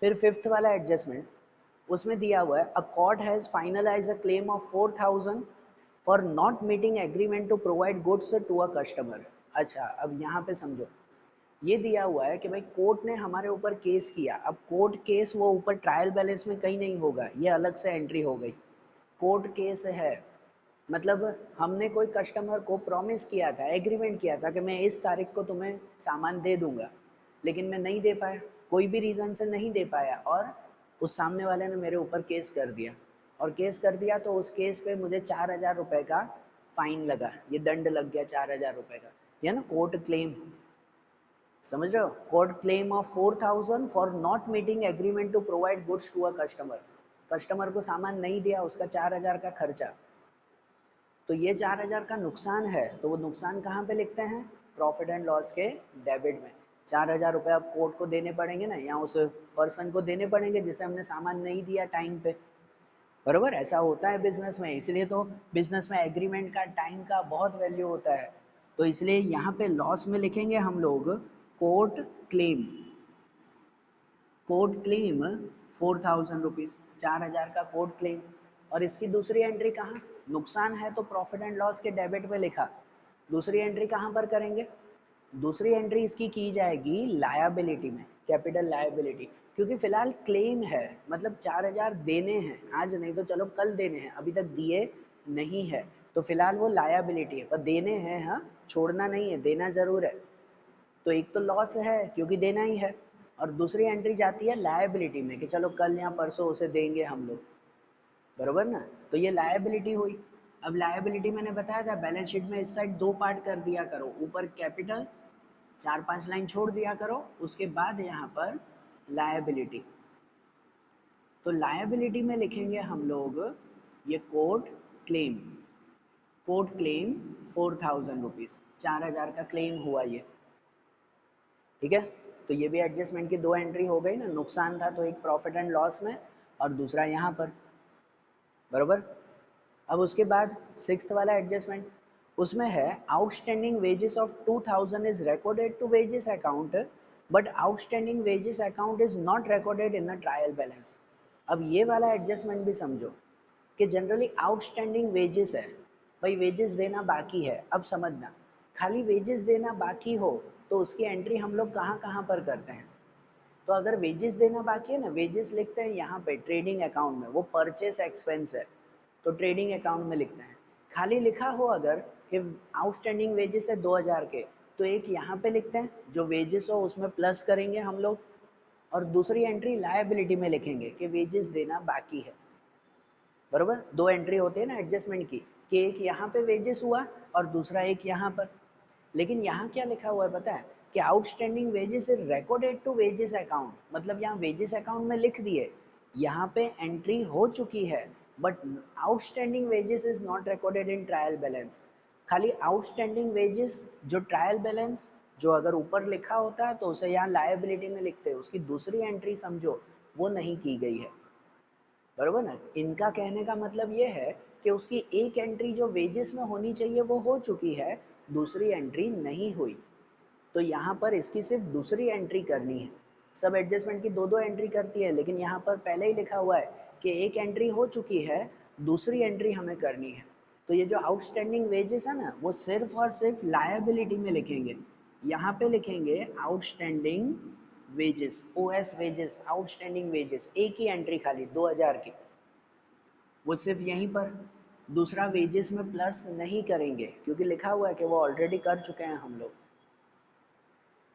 फिर फिफ्थ वाला एडजस्टमेंट, उसमें दिया हुआ है a court has finalize a claim of 4,000 for not meeting agreement to provide goods to a customer. अच्छा, अब यहाँ पे समझो, ये दिया हुआ है कि भाई कोर्ट ने हमारे ऊपर केस किया। अब कोर्ट केस वो ऊपर ट्रायल बैलेंस में कहीं नहीं होगा, ये अलग से एंट्री हो गई। कोर्ट केस है मतलब हमने कोई कस्टमर को प्रॉमिस किया था, एग्रीमेंट किया था कि मैं इस तारीख को तुम्हें सामान दे दूंगा, लेकिन मैं नहीं दे पाया, कोई भी रीज़न से नहीं दे पाया, और उस सामने वाले ने मेरे ऊपर केस कर दिया। और केस कर दिया तो उस केस पे मुझे 4,000 रुपये का फाइन लगा, ये दंड लग गया 4,000 रुपये का, ये ना कोर्ट क्लेम, समझ रहे हो? Court claim of 4,000 for not meeting agreement to provide goods to a customer. Customer को सामान नहीं दिया, उसका 4,000 का खर्चा, तो ये 4,000 का नुकसान है, तो वो नुकसान कहाँ पे लिखते हैं? प्रॉफिट एंड लॉस के डेबिट में। 4,000 रुपये अब कोर्ट को देने पड़ेंगे ना, या उस पर्सन को देने पड़ेंगे जिसे हमने सामान नहीं दिया टाइम पे, बरोबर? ऐसा होता है बिजनेस में, इसलिए तो बिजनेस में एग्रीमेंट का, टाइम का बहुत वैल्यू होता है। तो इसलिए यहाँ पे लॉस में लिखेंगे हम लोग court claim, court claim 4,000 rupees, 4,000 का कोर्ट क्लेम। और इसकी दूसरी एंट्री कहाँ? नुकसान है तो प्रॉफिट एंड लॉस के डेबिट में लिखा, दूसरी एंट्री कहाँ पर करेंगे? दूसरी एंट्री इसकी की जाएगी लायबिलिटी में। कैपिटल लायबिलिटी, क्योंकि फिलहाल क्लेम है, मतलब 4000 देने हैं आज, नहीं तो चलो कल देने हैं, अभी तक दिए नहीं है, तो फिलहाल वो लायबिलिटी है, पर देने हैं, हाँ छोड़ना नहीं है, देना जरूर है। तो एक तो लॉस है क्योंकि देना ही है, और दूसरी एंट्री जाती है लायबिलिटी में कि चलो कल या परसों उसे देंगे हम लोग, बरोबर ना। तो ये लायबिलिटी हुई। अब लायबिलिटी मैंने बताया था बैलेंस शीट में इस साइड दो पार्ट कर दिया करो, ऊपर कैपिटल 4-5 लाइन छोड़ दिया करो, उसके बाद यहाँ पर लायबिलिटी। तो लायबिलिटी में लिखेंगे हम लोग ये कोर्ट क्लेम 4000 रुपीज़, 4000 का क्लेम हुआ ये, ठीक है। तो ये भी एडजस्टमेंट की दो एंट्री हो गई ना, नुकसान था तो एक प्रॉफिट एंड लॉस में और दूसरा यहाँ पर, बरोबर। अब उसके बाद सिक्स्थ वाला एडजस्टमेंट, उसमें है outstanding wages of 2000 is recorded to wages account, but outstanding wages account is not recorded in the trial balance. अब ये वाला एडजस्टमेंट भी समझो कि जनरली आउटस्टैंडिंग वेजेस है, भाई वेजेस देना बाकी है। अब समझना, खाली वेजेस देना बाकी हो तो उसकी एंट्री हम लोग कहाँ कहाँ पर करते हैं। तो अगर वेजेस देना बाकी है ना, वेजेस लिखते हैं यहाँ पे ट्रेडिंग अकाउंट में, वो परचेस एक्सपेंस है तो ट्रेडिंग अकाउंट में लिखते हैं। खाली लिखा हो अगर कि आउटस्टैंडिंग वेजेस है 2000 के, तो एक यहाँ पे लिखते हैं जो वेजेस हो उसमें प्लस करेंगे हम लोग, और दूसरी एंट्री लायबिलिटी में लिखेंगे कि वेजेस देना बाकी है, बरोबर। दो एंट्री होती है ना एडजस्टमेंट की, कि एक यहाँ पे वेजेस हुआ और दूसरा एक यहाँ पर। लेकिन यहाँ क्या लिखा हुआ है पता है, कि outstanding wages is recorded to wages account, मतलब यहाँ वेजेस अकाउंट में लिख दिए, यहाँ पे एंट्री हो चुकी है, but outstanding wages is not recorded in trial balance. खाली आउटस्टैंडिंग वेजेस जो ट्रायल बैलेंस जो अगर ऊपर लिखा होता है तो उसे यहाँ लायबिलिटी में लिखते हैं, उसकी दूसरी एंट्री समझो वो नहीं की गई है, बरोबर ना। इनका कहने का मतलब ये है कि उसकी एक एंट्री जो वेजेस में होनी चाहिए वो हो चुकी है, दूसरी एंट्री नहीं हुई, तो यहाँ पर इसकी सिर्फ दूसरी एंट्री करनी है। सब एडजस्टमेंट की दो दो एंट्री करती है, लेकिन यहाँ पर पहले ही लिखा हुआ है कि एक एंट्री हो चुकी है, दूसरी एंट्री हमें करनी है। तो ये जो आउटस्टैंडिंग वेजेस है ना, वो सिर्फ और सिर्फ लायबिलिटी में लिखेंगे, यहाँ पे लिखेंगे outstanding wages, OS wages, outstanding wages, एक ही एंट्री खाली 2000 की, वो सिर्फ यहीं पर, दूसरा वेजेस में प्लस नहीं करेंगे क्योंकि लिखा हुआ है कि वो ऑलरेडी कर चुके हैं हम लोग।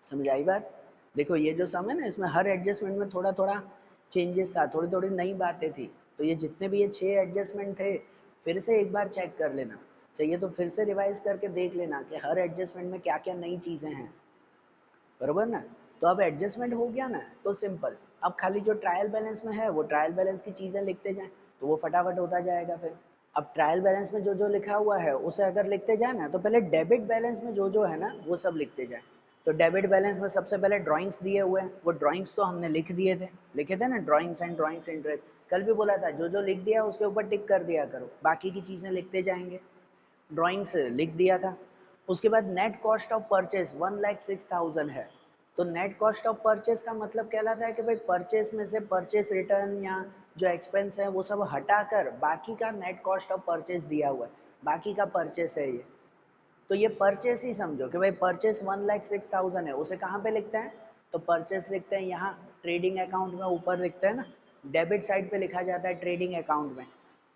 समझ आई बात। देखो ये जो सम है ना, इसमें हर एडजस्टमेंट में थोड़ा थोड़ा चेंजेस था, थोड़ी थोड़ी नई बातें थी, तो ये जितने भी ये 6 एडजस्टमेंट थे फिर से एक बार चेक कर लेना चाहिए, तो फिर से रिवाइज करके देख लेना कि हर एडजस्टमेंट में क्या क्या नई चीज़ें हैं, बरोबर ना। तो अब एडजस्टमेंट हो गया ना, तो सिंपल, अब खाली जो ट्रायल बैलेंस में है वो ट्रायल बैलेंस की चीज़ें लिखते जाएं, तो वो फटाफट होता जाएगा फिर। अब ट्रायल बैलेंस में जो जो लिखा हुआ है उसे अगर लिखते जाए ना, तो पहले डेबिट बैलेंस में जो जो है ना वो सब लिखते जाए। तो डेबिट बैलेंस में सबसे पहले ड्राइंग्स दिए हुए हैं, वो ड्राइंग्स तो हमने लिखे थे ना, ड्राइंग्स एंड ड्राइंग्स इंटरेस्ट, कल भी बोला था जो जो लिख दिया उसके ऊपर टिक कर दिया करो, बाकी की चीज़ें लिखते जाएंगे। ड्राइंग्स लिख दिया था। उसके बाद नेट कॉस्ट ऑफ परचेज 1,06,000 है, तो नेट कॉस्ट ऑफ परचेज का मतलब कहलाता है कि भाई परचेज में से परचेज रिटर्न या जो एक्सपेंस है वो सब हटाकर बाकी का नेट कॉस्ट ऑफ परचेज दिया हुआ है, बाकी का परचेज है ये। तो ये परचेस ही समझो कि भाई परचेस 1,06,000 है, उसे कहाँ पे लिखते हैं, तो परचेस लिखते हैं यहाँ ट्रेडिंग अकाउंट में, ऊपर लिखते हैं ना, डेबिट साइड पे लिखा जाता है ट्रेडिंग अकाउंट में।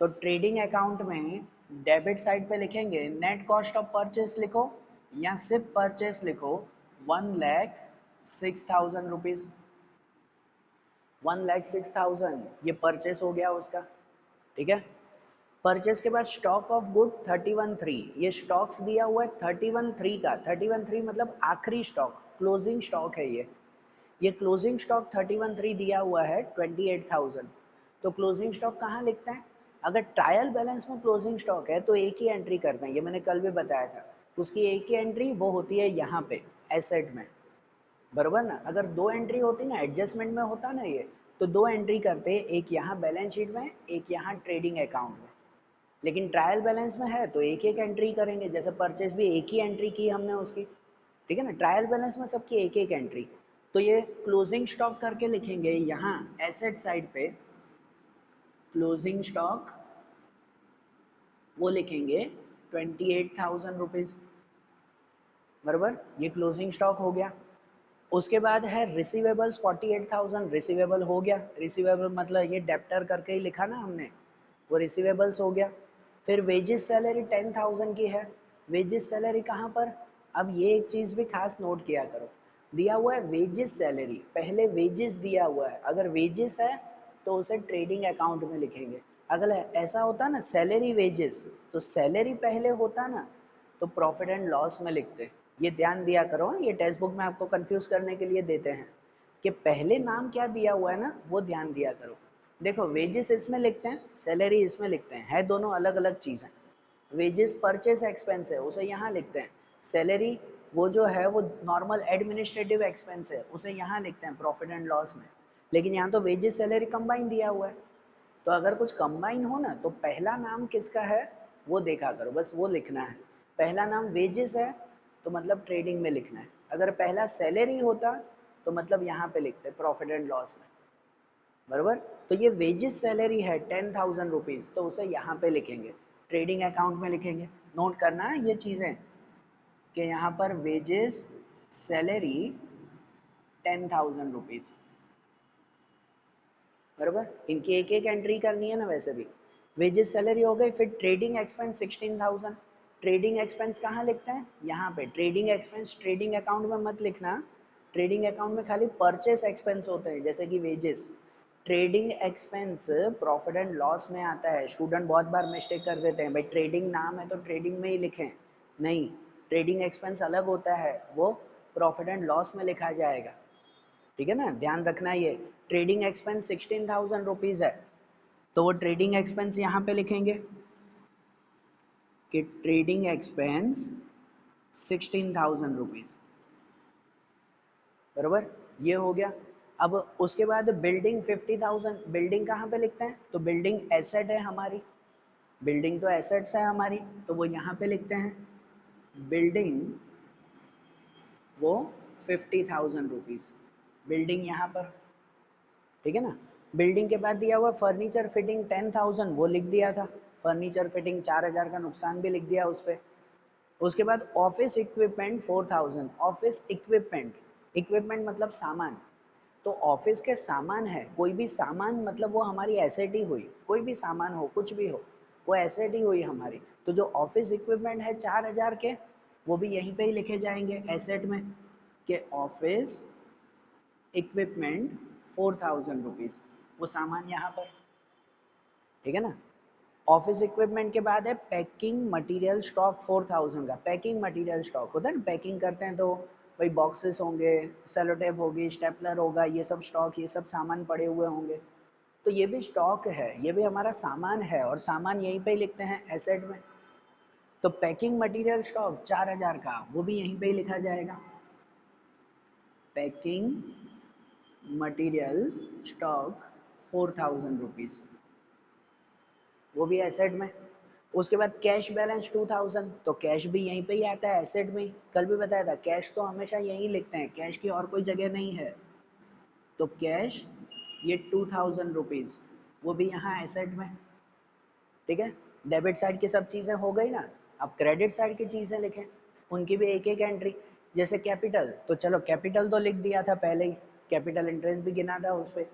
तो ट्रेडिंग अकाउंट में डेबिट साइड पे लिखेंगे नेट कॉस्ट ऑफ परचेस लिखो या सिर्फ परचेस लिखो, 1,06,000 रुपीज़, 1,06,000 ये परचेस हो गया उसका, ठीक है। परचेस के बाद स्टॉक ऑफ गुड 31,3, ये स्टॉक्स दिया हुआ है 31,3 का, 31,3 मतलब आखिरी स्टॉक, क्लोजिंग स्टॉक है ये क्लोजिंग स्टॉक 31,3 दिया हुआ है 28,000। तो क्लोजिंग स्टॉक कहाँ लिखते हैं, अगर ट्रायल बैलेंस में क्लोजिंग स्टॉक है तो एक ही एंट्री करते हैं, ये मैंने कल भी बताया था, उसकी एक ही एंट्री वो होती है यहाँ पे एसेट में, बरोबर ना। अगर दो एंट्री होती ना, एडजस्टमेंट में होता ना ये, तो दो एंट्री करते, एक यहाँ बैलेंस शीट में एक यहाँ ट्रेडिंग अकाउंट में, लेकिन ट्रायल बैलेंस में है तो एक एक एंट्री करेंगे, जैसे परचेज भी एक ही एंट्री की हमने उसकी, ठीक है ना। ट्रायल बैलेंस में सबकी एक एक एंट्री, तो ये क्लोजिंग स्टॉक करके लिखेंगे यहाँ एसेट साइड पे, क्लोजिंग स्टॉक वो लिखेंगे 28,000 रुपीज़, बराबर, ये क्लोजिंग स्टॉक हो गया। उसके बाद है रिसीवेबल्स 48,000, रिसीवेबल हो गया, रिसीवेबल मतलब ये डेप्टर करके ही लिखा ना हमने, वो रिसीवेबल्स हो गया। फिर वेजेस सैलरी 10,000 की है, वेजेस सैलरी कहाँ पर, अब ये एक चीज़ भी खास नोट किया करो, दिया हुआ है वेजेस सैलरी, पहले वेजेस दिया हुआ है, अगर वेजेस है तो उसे ट्रेडिंग अकाउंट में लिखेंगे। अगर ऐसा होता ना सैलरी वेजेस, तो सैलरी पहले होता ना तो प्रॉफिट एंड लॉस में लिखते। ये ध्यान दिया करो, ये टेक्स्ट बुक में आपको कंफ्यूज करने के लिए देते हैं कि पहले नाम क्या दिया हुआ है ना, वो ध्यान दिया करो। देखो वेजेस इसमें लिखते हैं, सैलरी इसमें लिखते हैं, है दोनों अलग अलग चीज़ें। वेजेस परचेस एक्सपेंस है, उसे यहाँ लिखते हैं। सैलरी वो जो है वो नॉर्मल एडमिनिस्ट्रेटिव एक्सपेंस है, उसे यहाँ लिखते हैं प्रॉफिट एंड लॉस में। लेकिन यहाँ तो वेजेस सैलरी कंबाइन दिया हुआ है, तो अगर कुछ कंबाइन हो ना तो पहला नाम किसका है वो देखा करो, बस वो लिखना है। पहला नाम वेजेस है तो मतलब ट्रेडिंग में लिखना है, अगर पहला सैलरी होता तो मतलब यहाँ पे लिखते प्रॉफिट एंड लॉस में, बराबर। तो ये वेजेस सैलरी है 10,000 रुपीज़, तो उसे यहाँ पे लिखेंगे, ट्रेडिंग अकाउंट में लिखेंगे। नोट करना है ये चीज़ें कि यहाँ पर वेजेस सैलरी 10,000 रुपीज़, बराबर। इनकी एक एक एंट्री करनी है ना वैसे भी। वेजेस सैलरी हो गई, फिर ट्रेडिंग एक्सपेंस 16,000, ट्रेडिंग एक्सपेंस कहाँ लिखते हैं, यहाँ पे ट्रेडिंग एक्सपेंस, ट्रेडिंग अकाउंट में मत लिखना, ट्रेडिंग अकाउंट में खाली परचेस एक्सपेंस होते हैं जैसे कि wages. Trading expense profit and loss में आता है, स्टूडेंट बहुत बार मिस्टेक कर देते हैं, भाई ट्रेडिंग नाम है तो ट्रेडिंग में ही लिखें, नहीं, ट्रेडिंग एक्सपेंस अलग होता है, वो प्रॉफिट एंड लॉस में लिखा जाएगा, ठीक है ना, ध्यान रखना। ये ट्रेडिंग एक्सपेंस 16,000 रुपीज़ है, तो वो ट्रेडिंग एक्सपेंस यहाँ पे लिखेंगे कि ट्रेडिंग एक्सपेंस 16,000 रुपीज़, बराबर। ये हो गया। अब उसके बाद बिल्डिंग 50,000, बिल्डिंग कहाँ पे लिखते हैं, तो बिल्डिंग एसेट है हमारी, बिल्डिंग तो एसेट्स है हमारी, तो वो यहाँ पे लिखते हैं बिल्डिंग, वो 50,000 रुपीज़, बिल्डिंग यहाँ पर, ठीक है ना। बिल्डिंग के बाद दिया हुआ फर्नीचर फिटिंग 10,000, वो लिख दिया था, फर्नीचर फिटिंग 4,000 का नुकसान भी लिख दिया उस पर। उसके बाद office equipment 4,000, office equipment, equipment मतलब सामान, तो ऑफिस के सामान है, कोई भी सामान मतलब वो हमारी एसेट ही हुई, कोई भी सामान हो कुछ भी हो वो एसेट ही हुई हमारी। तो जो ऑफिस इक्विपमेंट है 4,000 के, वो भी यहीं पे ही लिखे जाएंगे एसेट में, कि ऑफिस इक्विपमेंट 4,000 रुपीज़, वो सामान यहाँ पर, ठीक है ना। ऑफिस इक्विपमेंट के बाद है पैकिंग मटेरियल स्टॉक 4,000 का, पैकिंग मटेरियल स्टॉक होता है ना, पैकिंग करते हैं तो भाई बॉक्सेस होंगे, सेलोटेप होगी, स्टेपलर होगा, ये सब स्टॉक, ये सब सामान पड़े हुए होंगे, तो ये भी स्टॉक है, ये भी हमारा सामान है, और सामान यहीं पे ही लिखते हैं एसेट में। तो पैकिंग मटेरियल स्टॉक 4,000 का, वो भी यहीं पे ही लिखा जाएगा, पैकिंग मटेरियल स्टॉक 4,000 रुपीज़, वो भी एसेट में। उसके बाद कैश बैलेंस 2,000, तो कैश भी यहीं पे ही आता है एसेट में ही, कल भी बताया था कैश तो हमेशा यहीं लिखते हैं, कैश की और कोई जगह नहीं है, तो कैश ये 2,000 रुपीज़, वो भी यहाँ एसेट में, ठीक है। डेबिट साइड की सब चीज़ें हो गई ना, अब क्रेडिट साइड की चीज़ें लिखें, उनकी भी एक एक एंट्री। जैसे कैपिटल, तो चलो कैपिटल तो लिख दिया था पहले ही, कैपिटल इंटरेस्ट भी गिना था उस पर,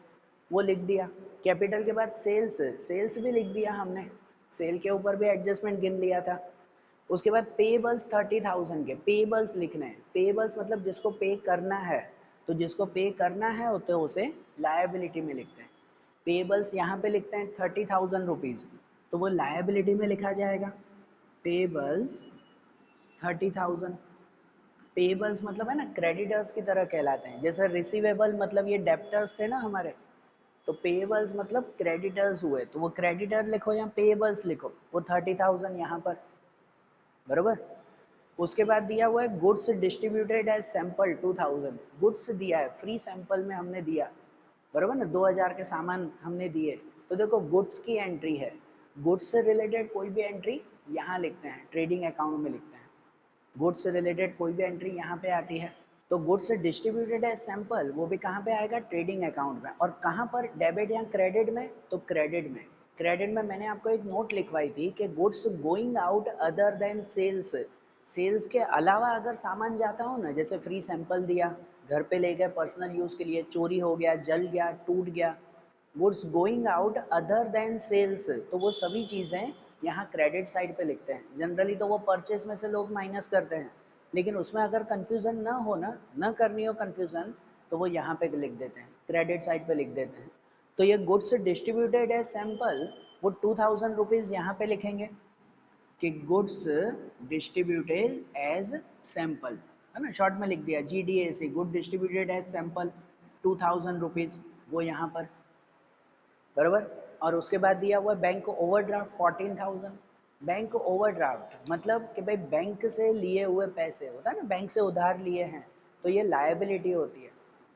वो लिख दिया। कैपिटल के बाद सेल्स, सेल्स भी लिख दिया हमने, सेल के ऊपर भी एडजस्टमेंट गिन लिया था। उसके बाद पेबल्स 30,000 के, पेबल्स लिखने हैं, पेबल्स मतलब जिसको पे करना है, तो जिसको पे करना है तो उसे लायबिलिटी में लिखते हैं। पेबल्स यहाँ पे लिखते हैं 30,000 रुपीज़, तो वो लायबिलिटी में लिखा जाएगा, पेबल्स 30,000। पेबल्स मतलब है ना क्रेडिटर्स की तरह कहलाते हैं, जैसे रिसीवेबल मतलब ये डेप्टर्स थे ना हमारे, तो पेबल्स मतलब क्रेडिटर्स हुए, तो वो क्रेडिटर लिखो या पेबल्स लिखो, वो 30,000 यहाँ पर, बराबर। उसके बाद दिया हुआ है goods distributed as sample 2,000, goods दिया है फ्री सैंपल में हमने दिया, बराबर ना, 2,000 के सामान हमने दिए, तो देखो गुड्स की एंट्री है, गुड्स से रिलेटेड कोई भी एंट्री यहाँ लिखते हैं, ट्रेडिंग अकाउंट में लिखते हैं, गुड्स से रिलेटेड कोई भी एंट्री यहाँ पे आती है। तो गुड्स डिस्ट्रीब्यूटेड एज सैंपल, वो भी कहाँ पे आएगा, ट्रेडिंग अकाउंट में, और कहाँ पर, डेबिट या क्रेडिट में, तो क्रेडिट में। क्रेडिट में मैंने आपको एक नोट लिखवाई थी कि goods going out other than sales, sales के अलावा अगर सामान जाता हो ना, जैसे फ्री सैंपल दिया, घर पे ले गए पर्सनल यूज़ के लिए, चोरी हो गया, जल गया, टूट गया। Goods going out other than sales, तो वो सभी चीज़ें यहाँ क्रेडिट साइड पे लिखते हैं। जनरली तो वो परचेज में से लोग माइनस करते हैं, लेकिन उसमें अगर कन्फ्यूज़न ना हो ना, न करनी हो कन्फ्यूज़न, तो वो यहाँ पे लिख देते हैं, क्रेडिट साइड पे लिख देते हैं। तो ये गुड्स डिस्ट्रीब्यूटेड एज सैंपल, वो 2000 रुपीज़ यहाँ पे लिखेंगे कि गुड्स डिस्ट्रीब्यूटेड एज सैंपल, है ना, शॉर्ट में लिख दिया GDAC, good distributed as sample 2000 rupees, वो यहाँ पर, बराबर। और उसके बाद दिया हुआ बैंक ओवरड्राफ्ट 14,000। बैंक ओवरड्राफ्ट मतलब कि भाई बैंक से लिए हुए पैसे, होता है ना, बैंक से उधार लिए हैं, तो ये लायबिलिटी होती है।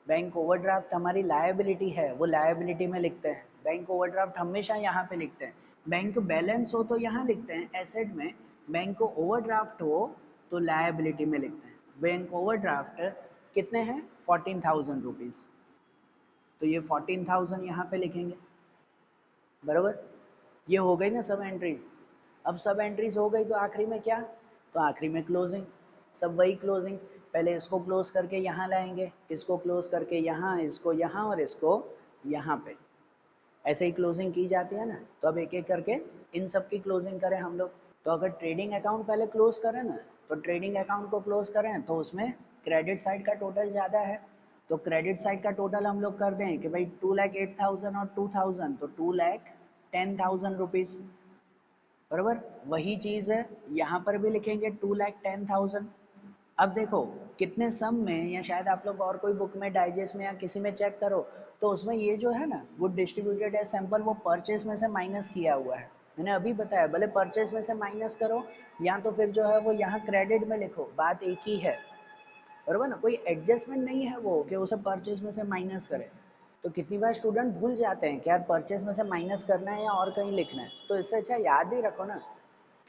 बैंक ओवरड्राफ्ट हमारी लायबिलिटी है, वो लायबिलिटी में लिखते हैं। बैंक ओवरड्राफ्ट हमेशा यहाँ पे लिखते हैं। बैंक बैलेंस हो तो यहाँ लिखते हैं एसेट में, बैंक ओवरड्राफ्ट हो तो लायबिलिटी में लिखते हैं। बैंक ओवरड्राफ्ट कितने हैं? 14,000 रुपीज़, तो ये 14,000 यहाँ पे लिखेंगे, बराबर। ये हो गई ना सब एंट्रीज। अब सब एंट्रीज हो गई तो आखिरी में क्या? तो आखिरी में क्लोजिंग, सब वही क्लोजिंग। पहले इसको क्लोज करके यहाँ लाएंगे, इसको क्लोज करके यहाँ, इसको यहाँ और इसको यहाँ पे, ऐसे ही क्लोजिंग की जाती है ना। तो अब एक एक करके इन सब की क्लोजिंग करें हम लोग। तो अगर ट्रेडिंग अकाउंट पहले क्लोज करें ना, तो ट्रेडिंग अकाउंट को क्लोज करें तो उसमें क्रेडिट साइड का टोटल ज़्यादा है, तो क्रेडिट साइड का टोटल हम लोग कर दें कि भाई 2,08,000 और 2,000, तो 2,10,000 रुपीज़, बराबर। वही चीज़ है यहाँ पर भी लिखेंगे 2,10,000। अब देखो कितने सम में, या शायद आप लोग और कोई बुक में, डाइजेस्ट में या किसी में चेक करो, तो उसमें ये जो है ना गुड डिस्ट्रीब्यूटेड है सैंपल, वो परचेज में से माइनस किया हुआ है। मैंने अभी बताया, भले परचेज में से माइनस करो या तो फिर जो है वो यहाँ क्रेडिट में लिखो, बात एक ही है, बराबर ना। कोई एडजस्टमेंट नहीं है वो कि उसे परचेज में से माइनस करे। तो कितनी बार स्टूडेंट भूल जाते हैं कि यार परचेज में से माइनस करना है या और कहीं लिखना है। तो इससे अच्छा याद ही रखो ना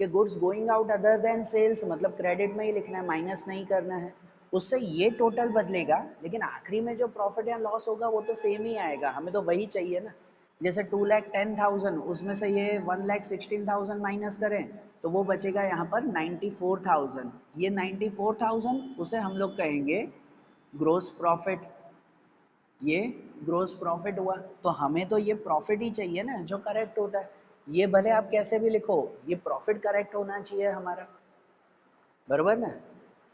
कि goods going out other than sales, मतलब क्रेडिट में ही लिखना है, माइनस नहीं करना है। उससे ये टोटल बदलेगा, लेकिन आखिरी में जो प्रॉफिट या लॉस होगा वो तो सेम ही आएगा, हमें तो वही चाहिए ना। जैसे 2,10,000, उसमें से ये 1,16,000 माइनस करें तो वो बचेगा यहाँ पर 94,000। ये 94,000 उसे हम लोग कहेंगे ग्रोस प्रॉफिट। ये ग्रोस प्रॉफिट हुआ, तो हमें तो ये प्रॉफिट ही चाहिए ना जो करेक्ट होता है। ये भले आप कैसे भी लिखो, ये प्रॉफिट करेक्ट होना चाहिए हमारा, बराबर ना।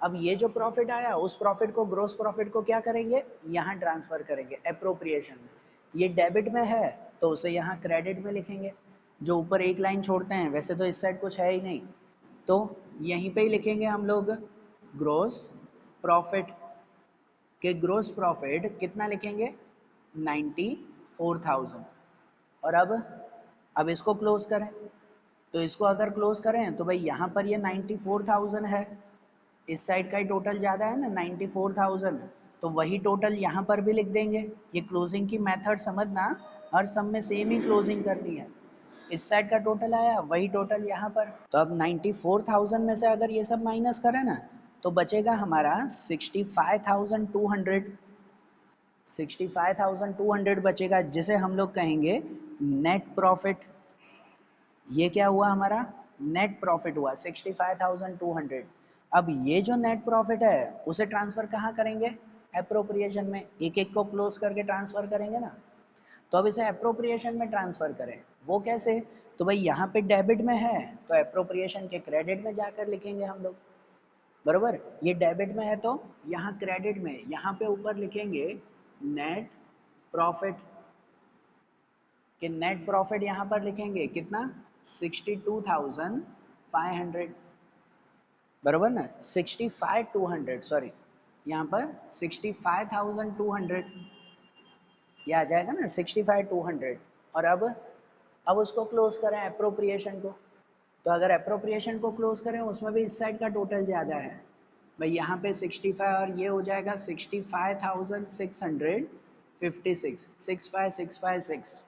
अब ये जो प्रॉफिट आया, उस प्रॉफिट को, ग्रोस प्रॉफिट को क्या करेंगे? यहाँ ट्रांसफर करेंगे एप्रोप्रिएशन में। ये डेबिट में है तो उसे यहाँ क्रेडिट में लिखेंगे। जो ऊपर एक लाइन छोड़ते हैं, वैसे तो इस साइड कुछ है ही नहीं, तो यहीं पे ही लिखेंगे हम लोग ग्रोस प्रॉफिट। के ग्रोस प्रॉफिट कितना लिखेंगे? 94,000। और अब इसको क्लोज करें, तो इसको अगर क्लोज करें तो भाई यहाँ पर ये 94,000 है, इस साइड का ही टोटल ज़्यादा है ना 94,000, तो वही टोटल यहाँ पर भी लिख देंगे। ये क्लोजिंग की मेथड समझना, हर सम में सेम ही क्लोजिंग करनी है। इस साइड का टोटल आया, वही टोटल यहाँ पर। तो अब 94,000 में से अगर ये सब माइनस करें ना, तो बचेगा हमारा 65,200। 65,200 बचेगा, जिसे हम लोग कहेंगे नेट प्रॉफिट। ये क्या हुआ हमारा? नेट प्रॉफिट हुआ 65,200। अब ये जो नेट प्रॉफिट है उसे ट्रांसफर कहाँ करेंगे? एप्रोप्रिएशन में। एक एक को क्लोज करके ट्रांसफर करेंगे ना। तो अब इसे एप्रोप्रिएशन में ट्रांसफर करें, वो कैसे? तो भाई यहाँ पे डेबिट में है तो एप्रोप्रिएशन के क्रेडिट में जाकर लिखेंगे हम लोग, बराबर। ये डेबिट में है तो यहाँ क्रेडिट में, यहाँ पे ऊपर लिखेंगे नेट प्रॉफिट। कि नेट प्रॉफिट यहाँ पर लिखेंगे कितना? 62,500, बराबर ना। 65,200, सॉरी, यहाँ पर 65,200 ये आ जाएगा ना, 65,200। और अब उसको क्लोज करें एप्रोप्रिएशन को, तो अगर एप्रोप्रिएशन को क्लोज करें उसमें भी इस साइड का टोटल ज़्यादा है भाई, यहाँ पे 65 और ये हो जाएगा 65,656, 65,656,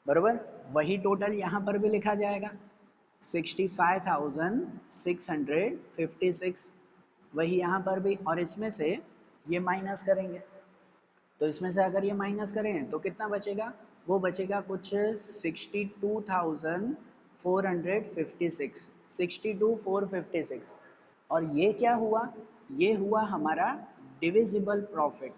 बराबर। वही टोटल यहाँ पर भी लिखा जाएगा 65,656, वही यहाँ पर भी। और इसमें से ये माइनस करेंगे, तो इसमें से अगर ये माइनस करें तो कितना बचेगा? वो बचेगा कुछ 62,456, 62,456। और ये क्या हुआ? ये हुआ हमारा डिविजिबल प्रॉफिट,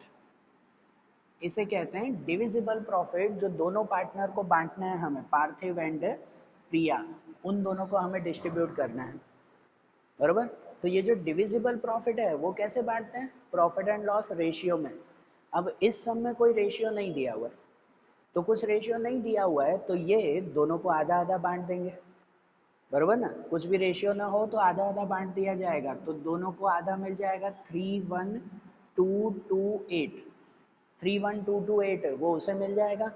इसे कहते हैं डिविजिबल प्रॉफिट। जो दोनों पार्टनर को बांटना है हमें, पार्थिव एंड प्रिया, उन दोनों को हमें डिस्ट्रीब्यूट करना है, बराबर। तो ये जो डिविजिबल प्रॉफिट है वो कैसे बांटते हैं, प्रॉफिट एंड लॉस रेशियो में। अब इस सम में कोई रेशियो नहीं दिया हुआ है, तो कुछ रेशियो नहीं दिया हुआ है तो ये दोनों को आधा आधा बांट देंगे, बराबर ना। कुछ भी रेशियो ना हो तो आधा आधा बांट दिया जाएगा, तो दोनों को आधा मिल जाएगा 31228, 31228 वो उसे मिल जाएगा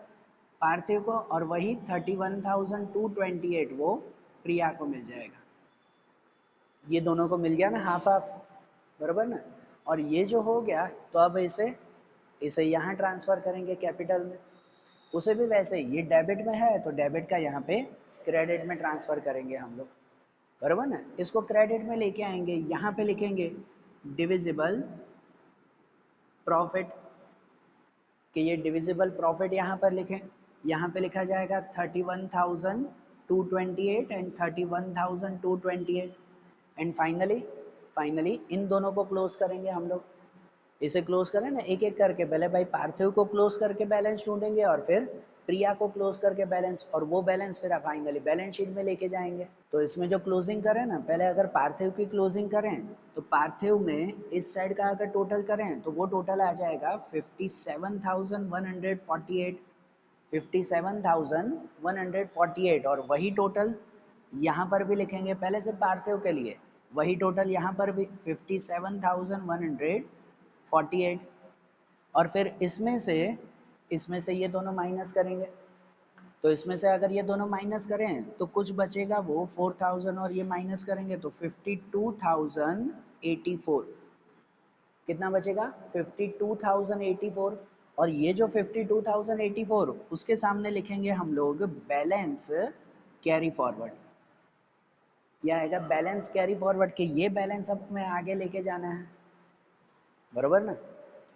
पार्थिव को, और वही 31,228 वो प्रिया को मिल जाएगा। ये दोनों को मिल गया ना हाफ हाफ, बराबर ना। और ये जो हो गया तो अब इसे इसे यहाँ ट्रांसफ़र करेंगे कैपिटल में। उसे भी वैसे ही, ये डेबिट में है तो डेबिट का यहाँ पे क्रेडिट में ट्रांसफ़र करेंगे हम लोग, बराबर ना। इसको क्रेडिट में लेके आएंगे, यहाँ पे लिखेंगे डिविजिबल प्रॉफिट, कि ये डिविजिबल प्रॉफिट यहाँ पर लिखें। यहाँ पे लिखा जाएगा 31,228 एंड 31,228 एंड फाइनली इन दोनों को क्लोज करेंगे हम लोग। इसे क्लोज करें ना एक एक करके, पहले भाई पार्थिव को क्लोज करके बैलेंस ढूंढेंगे और फिर प्रिया को क्लोज करके बैलेंस, और वो बैलेंस फिर फाइनली बैलेंस शीट में लेके जाएंगे। तो इसमें जो क्लोजिंग करें ना, पहले अगर पार्थिव की क्लोजिंग करें तो पार्थिव में इस साइड का अगर टोटल करें तो वो टोटल आ जाएगा 57,148, 57,148, और वही टोटल यहाँ पर भी लिखेंगे, पहले से पार्थिव के लिए वही टोटल यहाँ पर भी 57,148, और फिर इसमें से ये दोनों माइनस करेंगे। तो इसमें से अगर ये दोनों माइनस करें तो कुछ बचेगा वो 4,000, और ये माइनस करेंगे तो 52,084, कितना बचेगा 52,084। और ये जो 52,084 उसके सामने लिखेंगे हम लोग बैलेंस कैरी फॉरवर्ड, यह आएगा बैलेंस कैरी फॉरवर्ड, कि ये बैलेंस अब हमें आगे लेके जाना है, बराबर ना।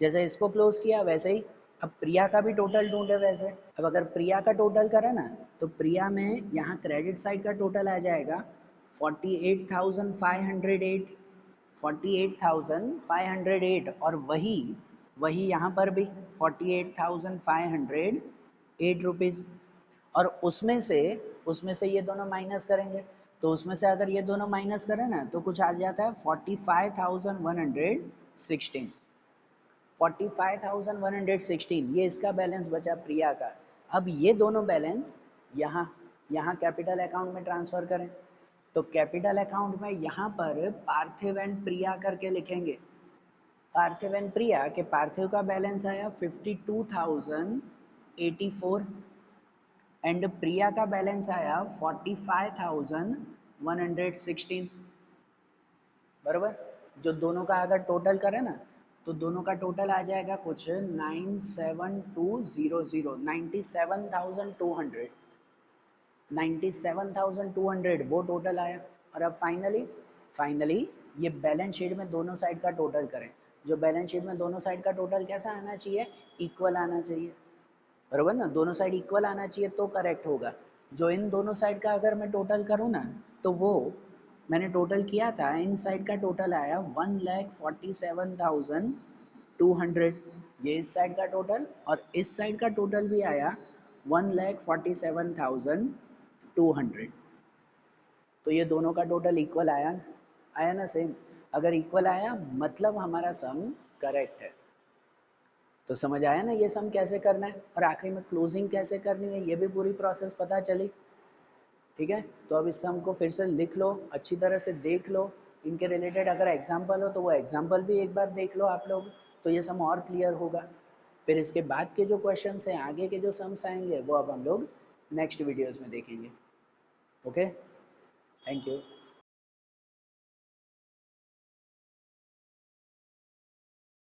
जैसे इसको क्लोज किया वैसे ही अब प्रिया का भी टोटल ढूंढे वैसे। अब अगर प्रिया का टोटल करें ना तो प्रिया में यहाँ क्रेडिट साइड का टोटल आ जाएगा 48,508, 48,508, और वही यहाँ पर भी 48,508 रुपीज़। और उसमें से ये दोनों माइनस करेंगे, तो उसमें से अगर ये दोनों माइनस करें ना तो कुछ आ जाता है 45,116, 45,116, ये इसका बैलेंस बचा प्रिया का। अब ये दोनों बैलेंस यहाँ कैपिटल अकाउंट में ट्रांसफ़र करें, तो कैपिटल अकाउंट में यहाँ पर पार्थिव एंड प्रिया करके लिखेंगे, पार्थिव एंड प्रिया के पार्थिव का बैलेंस आया 52,084 एंड प्रिया का बैलेंस आया 45,116, बराबर। जो दोनों का अगर टोटल करें ना तो दोनों का टोटल आ जाएगा कुछ 97200, 97,200, 97,200 वो टोटल आया। और अब फाइनली ये बैलेंस शीट में दोनों साइड का टोटल करें। जो बैलेंस शीट में दोनों साइड का टोटल कैसा आना चाहिए, इक्वल आना चाहिए, बराबर ना। दोनों साइड इक्वल आना चाहिए तो करेक्ट होगा। जो इन दोनों साइड का अगर मैं टोटल करूँ ना तो वो मैंने टोटल किया था, इन साइड का टोटल आया 1,47,200, ये इस साइड का टोटल, और इस साइड का टोटल भी आया 1,47,200। तो ये दोनों का टोटल इक्वल आया ना सेम। अगर इक्वल आया मतलब हमारा सम करेक्ट है। तो समझ आया ना ये सम कैसे करना है, और आखिरी में क्लोजिंग कैसे करनी है, ये भी पूरी प्रोसेस पता चली। ठीक है, तो अब इस सम को फिर से लिख लो, अच्छी तरह से देख लो, इनके रिलेटेड अगर एग्जाम्पल हो तो वो एग्जाम्पल भी एक बार देख लो आप लोग, तो ये सम और क्लियर होगा। फिर इसके बाद के जो क्वेश्चन हैं, आगे के जो सम्स आएंगे वो अब हम लोग नेक्स्ट वीडियोज़ में देखेंगे। Okay, thank you.